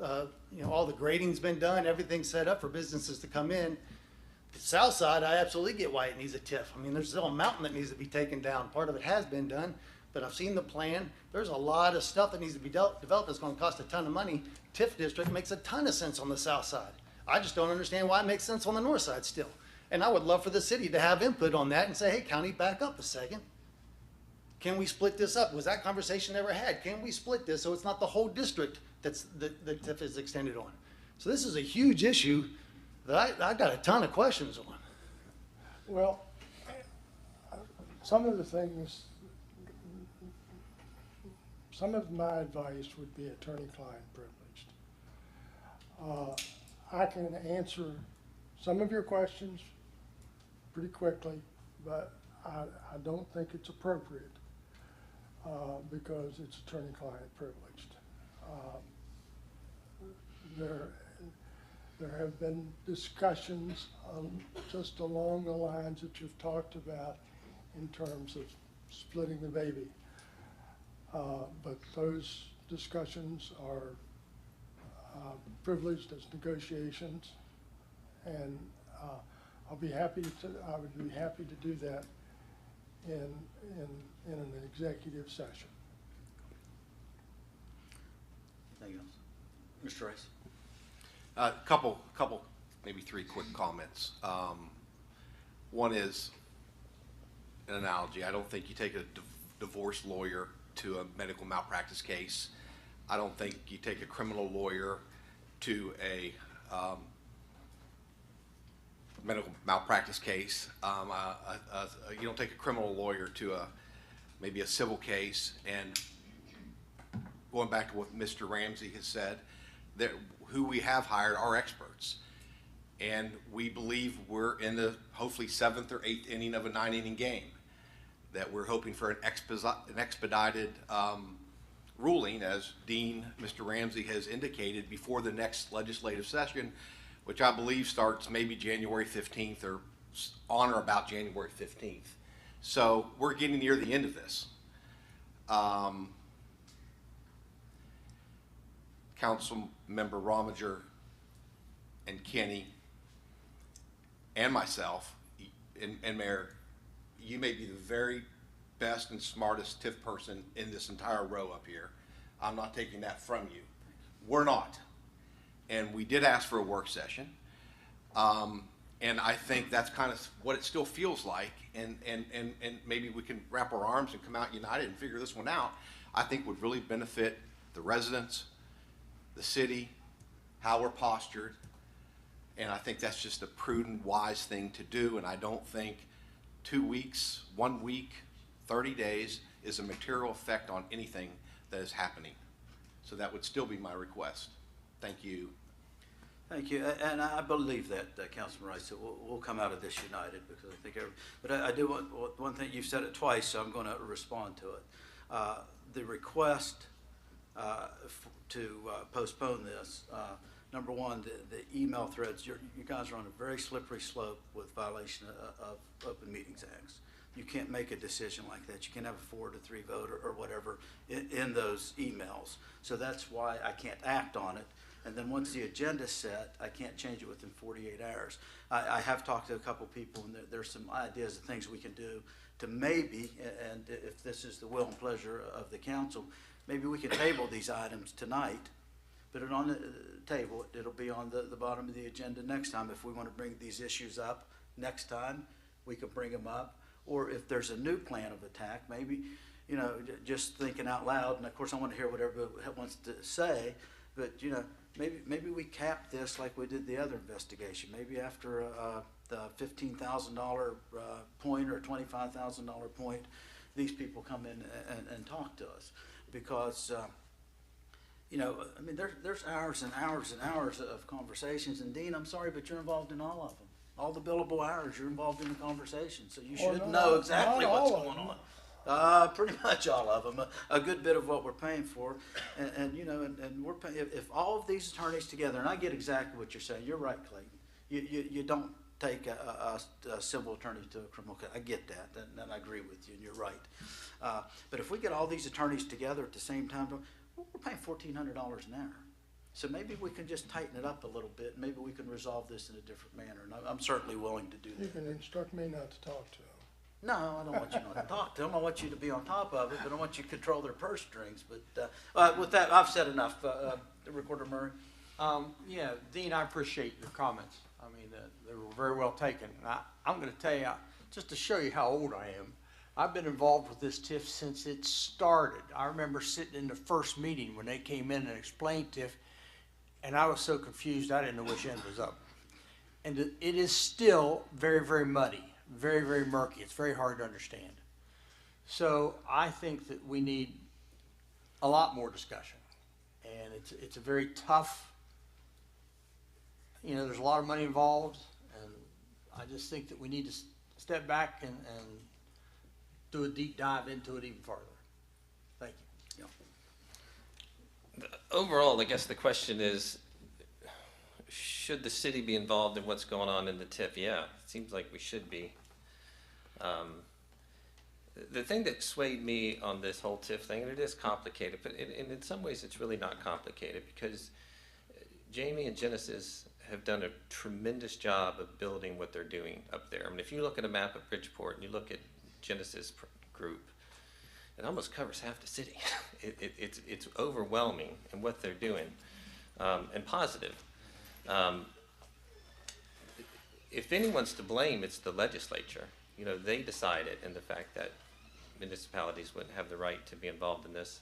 all the grading's been done, everything's set up for businesses to come in? The south side, I absolutely get why it needs a TIF. I mean, there's still a mountain that needs to be taken down. Part of it has been done, but I've seen the plan. There's a lot of stuff that needs to be developed that's gonna cost a ton of money. TIF district makes a ton of sense on the south side. I just don't understand why it makes sense on the north side still. And I would love for the city to have input on that and say, hey, county, back up a second. Can we split this up? Was that conversation ever had? Can we split this so it's not the whole district the TIF is extended on? So this is a huge issue that I got a ton of questions on. Well, some of the things, some of my advice would be attorney-client privileged. I can answer some of your questions pretty quickly, but I don't think it's appropriate because it's attorney-client privileged. There have been discussions just along the lines that you've talked about in terms of splitting the baby. But those discussions are privileged as negotiations, and I would be happy to do that in an executive session. Anything else? Mr. Rice? Couple, maybe three quick comments. One is an analogy. I don't think you take a divorce lawyer to a medical malpractice case. I don't think you take a criminal lawyer to a medical malpractice case. You don't take a criminal lawyer to maybe a civil case. And going back to what Mr. Ramsey has said, that who we have hired are experts. And we believe we're in the hopefully 7th or 8th inning of a 9-inning game, that we're hoping for an expedited ruling, as Dean, Mr. Ramsey has indicated, before the next legislative session, which I believe starts maybe January 15th or on or about January 15th. So we're getting near the end of this. Council Member Rominger and Kenny and myself and Mayor, you may be the very best and smartest TIF person in this entire row up here. I'm not taking that from you. We're not. And we did ask for a work session. And I think that's kind of what it still feels like. And maybe we can wrap our arms and come out united and figure this one out. I think would really benefit the residents, the city, how we're postured. And I think that's just a prudent, wise thing to do. And I don't think 2 weeks, 1 week, 30 days is a material effect on anything that is happening. So that would still be my request. Thank you. Thank you, and I believe that Councilman Rice, that we'll come out of this united, because I think, but I do want, one thing, you've said it twice, so I'm going to respond to it. The request to postpone this, number one, the email threads, you guys are on a very slippery slope with violation of Open Meetings Acts. You can't make a decision like that. You can't have a 4-3 vote or whatever in those emails. So that's why I can't act on it. And then once the agenda's set, I can't change it within 48 hours. I have talked to a couple people, and there's some ideas of things we can do to maybe, and if this is the will and pleasure of the council, maybe we can table these items tonight, put it on the table. It'll be on the bottom of the agenda next time. If we want to bring these issues up next time, we can bring them up. Or if there's a new plan of attack, maybe, you know, just thinking out loud, and of course I want to hear what everybody wants to say, but, you know, maybe we cap this like we did the other investigation. Maybe after the $15,000 point or $25,000 point, these people come in and talk to us, because you know, I mean, there's hours and hours and hours of conversations. And Dean, I'm sorry, but you're involved in all of them. All the billable hours, you're involved in the conversation, so you should know exactly what's going on. Pretty much all of them, a good bit of what we're paying for, and you know, and we're paying, if all of these attorneys together, and I get exactly what you're saying, you're right, Clayton, you don't take a civil attorney to a criminal case. I get that, and I agree with you, and you're right. But if we get all these attorneys together at the same time, we're paying $1,400 an hour. So maybe we can just tighten it up a little bit. Maybe we can resolve this in a different manner. And I'm certainly willing to do You that. can instruct me not to talk to them. No, I don't want you not to talk to them. I want you to be on top of it, but I want you to control their purse strings. But with that, I've said enough. Recorder Murray. Yeah, Dean, I appreciate your comments. I mean, they were very well taken. I'm going to tell you, just to show you how old I am, I've been involved with this TIF since it started. I remember sitting in the first meeting when they came in and explained TIF, and I was so confused I didn't know which end was up. And it is still very, very muddy, very, very murky. It's very hard to understand. So I think that we need a lot more discussion. And it's a very tough, there's a lot of money involved, and I just think that we need to step back and do a deep dive into it even farther. Thank you. Overall, I guess the question is, should the city be involved in what's going on in the TIF? Yeah, it seems like we should be. The thing that swayed me on this whole TIF thing, and it is complicated, but in some ways it's really not complicated, because Jamie and Genesis have done a tremendous job of building what they're doing up there. I mean, if you look at a map of Bridgeport and you look at Genesis group, it almost covers half the city. It's overwhelming in what they're doing, and positive. If anyone's to blame, it's the legislature. They decided, and the fact that municipalities wouldn't have the right to be involved in this.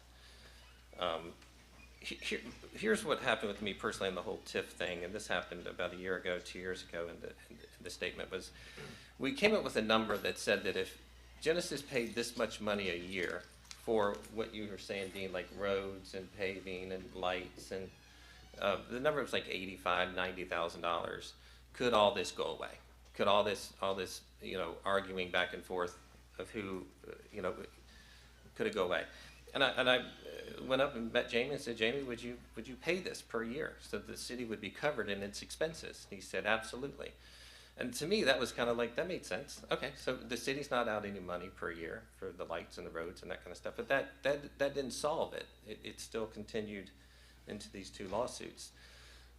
Here's what happened with me personally in the whole TIF thing, and this happened about a year ago, 2 years ago, and the statement was, we came up with a number that said that if Genesis paid this much money a year for what you were saying, Dean, like roads and paving and lights, and the number was like $85,000, $90,000, could all this go away? Could all this arguing back and forth of who, could it go away? And I went up and met Jamie and said, Jamie, would you pay this per year so the city would be covered in its expenses? And he said, absolutely. And to me, that was kind of like, that made sense. Okay, so the city's not out any money per year for the lights and the roads and that kind of stuff, but that didn't solve it. It still continued into these 2 lawsuits.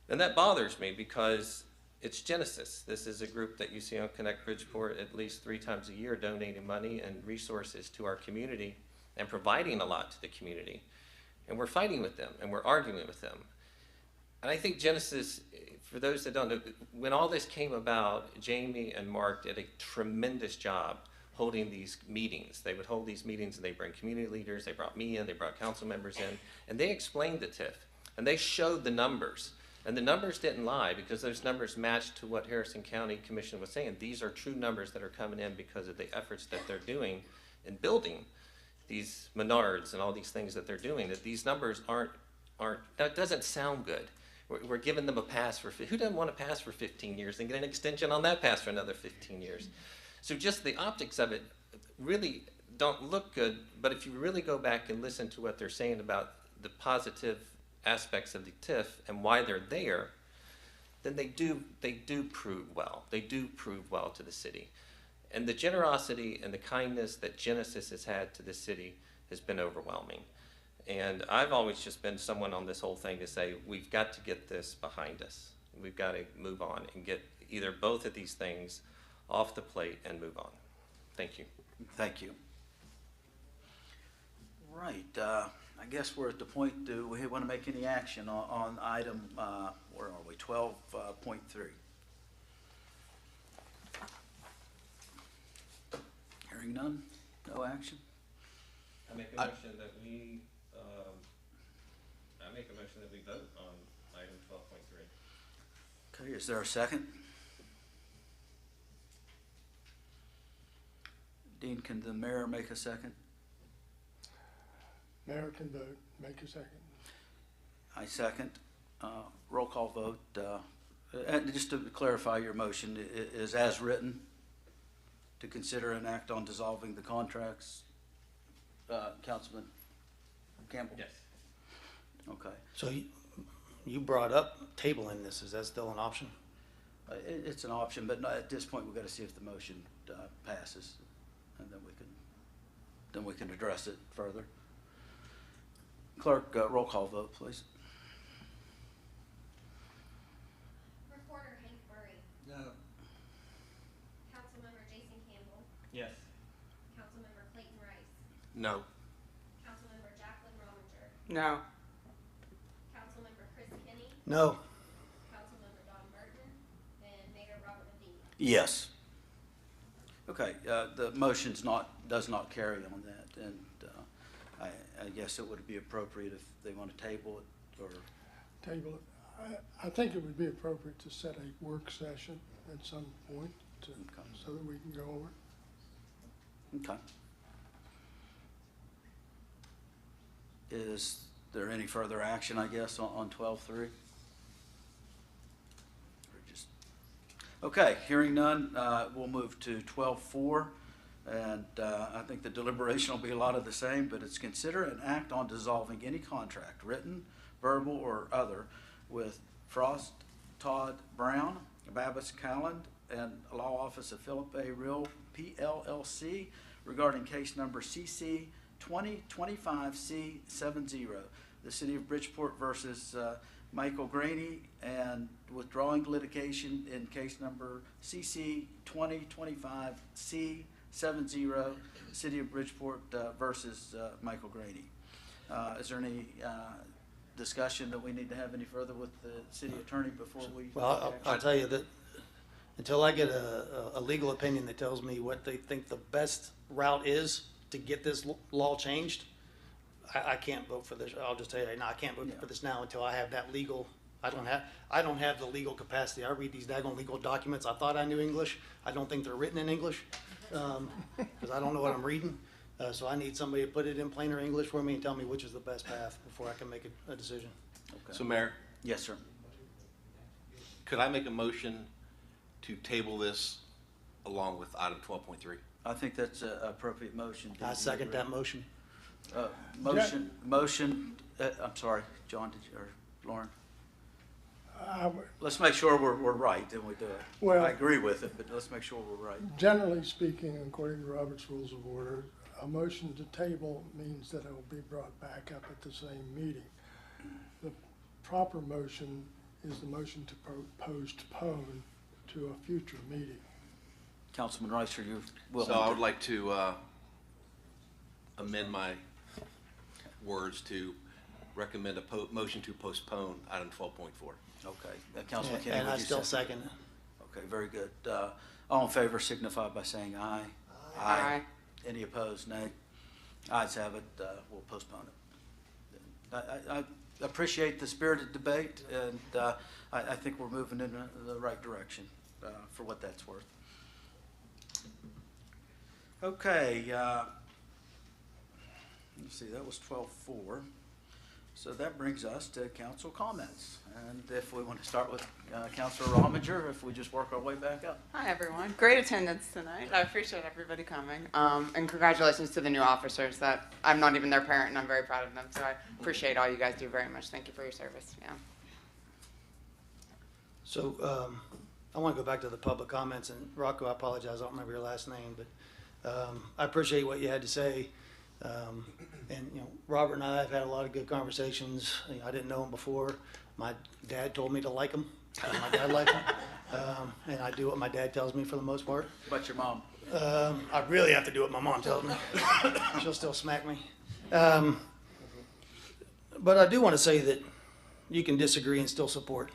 And that bothers me because it's Genesis. This is a group that you see on Connect Bridgeport at least 3 times a year, donating money and resources to our community and providing a lot to the community. And we're fighting with them and we're arguing with them. And I think Genesis, for those that don't know, when all this came about, Jamie and Mark did a tremendous job holding these meetings. They would hold these meetings and they bring community leaders, they brought me in, they brought council members in, and they explained the TIF. And they showed the numbers. And the numbers didn't lie, because those numbers matched to what Harrison County Commission was saying. These are true numbers that are coming in because of the efforts that they're doing in building these Menards and all these things that they're doing. That these numbers aren't that doesn't sound good. We're giving them a pass for, who doesn't want to pass for 15 years and get an extension on that pass for another 15 years? So just the optics of it really don't look good, but if you really go back and listen to what they're saying about the positive aspects of the TIF and why they're there, then they do prove well. They do prove well to the city. And the generosity and the kindness that Genesis has had to the city has been overwhelming. And I've always just been someone on this whole thing to say, we've got to get this behind us. We've got to move on and get either both of these things off the plate and move on. Thank you. Thank you. Right. I guess we're at the point, do we want to make any action on item, where are we, 12.3? Hearing none, no action? I make a motion that we vote on item 12.3. Okay, is there a second? Dean, can the mayor make a second? Mayor can vote, make a second. I second. Roll call vote. And just to clarify, your motion is as written, to consider an act on dissolving the contracts. Councilman Campbell? Yes. Okay. So you brought up tabling this. Is that still an option? It's an option, but at this point, we've got to see if the motion passes, and then we can address it further. Clerk, roll call vote, please. Recorder Hank Murray. No. Councilmember Jason Campbell. Yes. Councilmember Clayton Rice. No. Councilmember Jacqueline Rominger. No. Councilmember Chris Kenny. No. Councilmember Don Burton. And Mayor Robert Medina. Yes. Okay, the motion's does not carry on that, and I guess it would be appropriate if they want to table it, or, Table it. I think it would be appropriate to set a work session at some point so that we can go over it. okay. Is there any further action, I guess, on 12-3? Okay, hearing none, we'll move to 12-4, and I think the deliberation will be a lot of the same, but it's consider an act on dissolving any contract, written, verbal, or other, with Frost Todd Brown, Babbitt Calland, and Law Office of Philip A. Real, PLLC, regarding case number CC 2025C70, the City of Bridgeport versus Michael Graney, and withdrawing litigation in case number CC 2025C70, City of Bridgeport versus Michael Graney. Is there any discussion that we need to have any further with the city attorney before we? Well, I'll tell you that until I get a legal opinion that tells me what they think the best route is to get this law changed, I can't vote for this. I'll just tell you right now, I can't vote for this now until I have that legal. I don't have the legal capacity. I read these daggone legal documents. I thought I knew English. I don't think they're written in English because I don't know what I'm reading. So I need somebody to put it in plainer English for me and tell me which is the best path before I can make a decision. Okay. So Mayor, Yes, sir. could I make a motion to table this along with item 12.3? I think that's an appropriate motion. I second that motion. Motion, I'm sorry, John, or Lauren? I would- Let's make sure we're right, then we do it. Well- I agree with it, but let's make sure we're right. Generally speaking, according to Robert's Rules of Order, a motion to table means that it will be brought back up at the same meeting. The proper motion is the motion to postpone to a future meeting. Councilman Rice, are you willing? So I would like to amend my words to recommend a motion to postpone item 12.4. Okay, Councilman Kenny, And would I you still second? second it. Okay, very good. All in favor signify by saying aye. Aye. Any opposed, nay? Ayes have it, we'll postpone it. I appreciate the spirited debate, and I think we're moving in the right direction for what that's worth. Okay, let's see, that was 12-4. So that brings us to council comments. And if we want to start with Councilor Rominger, if we just work our way back up. Hi, everyone. Great attendance tonight. I appreciate everybody coming. And congratulations to the new officers. That I'm not even their parent, and I'm very proud of them. So I appreciate all you guys do very much. Thank you for your service. Yeah. So I want to go back to the public comments, and Rocco, I apologize, I don't remember your last name, but I appreciate what you had to say. And you know, Robert and I have had a lot of good conversations. You know, I didn't know him before. My dad told me to like him. My dad liked him, and I do what my dad tells me for the most part. What about your mom? I really have to do what my mom tells me. She'll still smack me. But I do want to say that you can disagree and still support.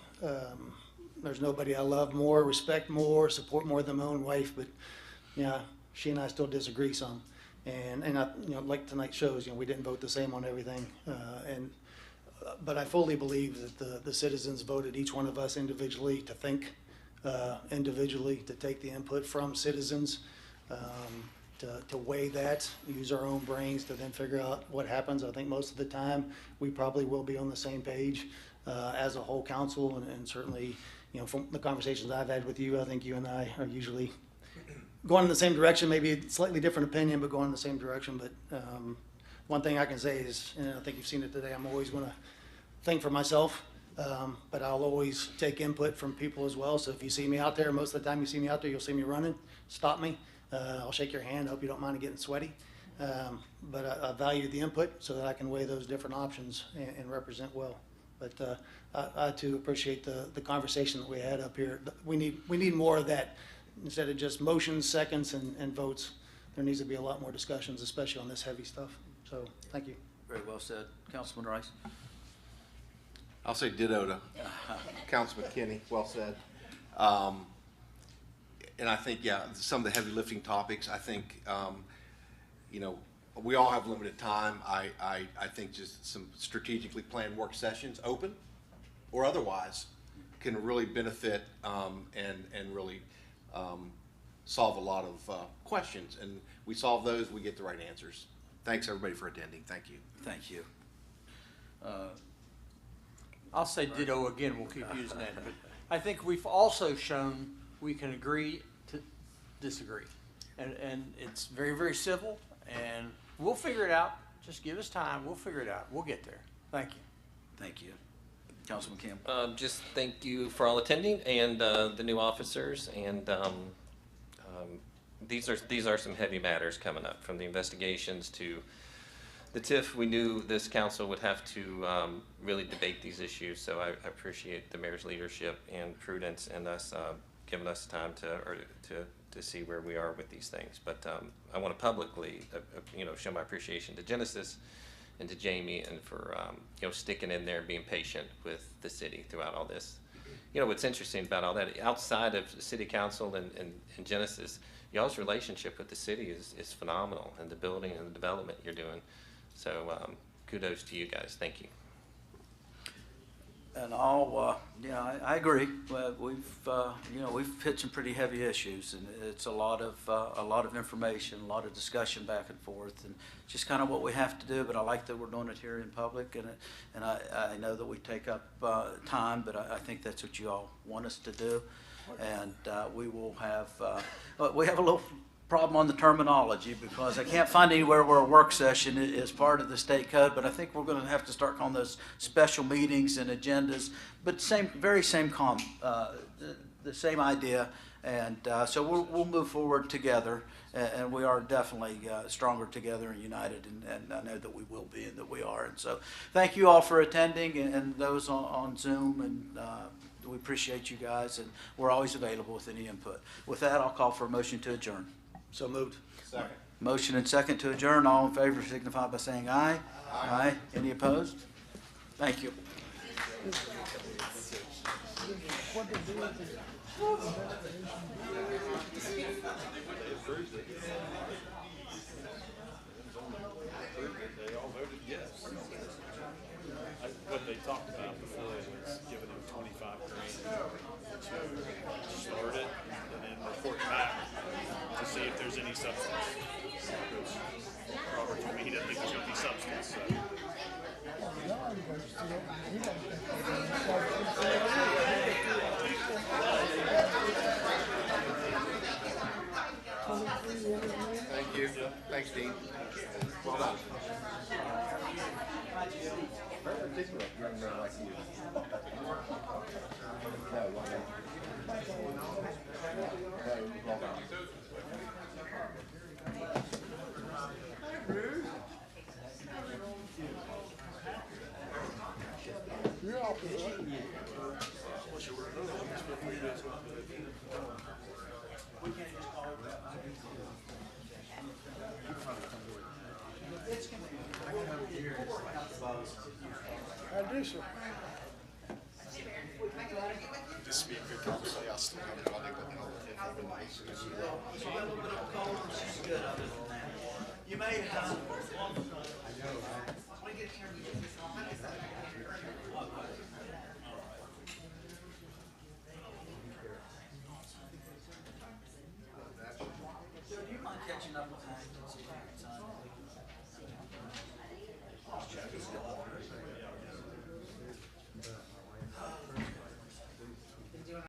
There's nobody I love more, respect more, support more than my own wife, but yeah, she and I still disagree some. And I, you know, like tonight shows, you know, we didn't vote the same on everything. But I fully believe that the citizens voted each one of us individually to think individually, to take the input from citizens, to weigh that, use our own brains to then figure out what happens. I think most of the time we probably will be on the same page as a whole council, and certainly, you know, from the conversations I've had with you, I think you and I are usually going in the same direction, maybe a slightly different opinion, but going in the same direction. But one thing I can say is, and I think you've seen it today, I'm always going to think for myself. But I'll always take input from people as well. So if you see me out there, most of the time you see me out there, you'll see me running, stop me. I'll shake your hand. I hope you don't mind getting sweaty. But I value the input so that I can weigh those different options and represent well. But I too appreciate the conversation that we had up here. We need more of that instead of just motions, seconds, and votes. There needs to be a lot more discussions, especially on this heavy stuff. So thank you. Very well said. Councilman Rice? I'll say ditto to Councilman Kenny, well said. And I think, yeah, some of the heavy lifting topics, I think, you know, we all have limited time. I think just some strategically planned work sessions, open or otherwise, can really benefit and really solve a lot of questions. And we solve those, we get the right answers. Thanks, everybody, for attending. Thank you. Thank you. I'll say ditto again, we'll keep using that, but I think we've also shown we can agree to disagree. And it's very, very civil, and we'll figure it out. Just give us time, we'll figure it out. We'll get there. Thank you. Thank you. Councilman Campbell? Just thank you for all attending and the new officers. And these are some heavy matters coming up, from the investigations to the TIF. We knew this council would have to really debate these issues, so I appreciate the mayor's leadership and prudence and us giving us time to see where we are with these things. But I want to publicly, show my appreciation to Genesis and to Jamie, and for sticking in there and being patient with the city throughout all this. You know, what's interesting about all that, outside of the city council and Genesis, y'all's relationship with the city is phenomenal, and the building and the development you're doing. So kudos to you guys. Thank you. And I agree. We've hit some pretty heavy issues, and it's a lot of information, a lot of discussion back and forth, and just kind of what we have to do. But I like that we're doing it here in public, and I know that we take up time, but I think that's what you all want us to do, and we have a little problem on the terminology, because I can't find anywhere where a work session is part of the state code, but I think we're going to have to start calling those special meetings and agendas, but the same idea, and so we'll move forward together, and we are definitely stronger together and united, and I know that we will be, and that we are. And so thank you all for attending, and those on Zoom, and we appreciate you guys, and we're always available with any input. With that, I'll call for a motion to adjourn. So moved. Second. Motion and second to adjourn. All in favor signify by saying aye. Aye. Any opposed? Thank you. What they talked about before was giving them $25,000 to start it, and then report back to see if there's any substance. Robert told me he didn't think there's going to be substance. So. Thank you. Thanks, Dean. Well done. I do, sir. This would be a good conversation. I'll still have it. I'll think what the hell it is. A little bit of cold, which is good other than that. You may have done.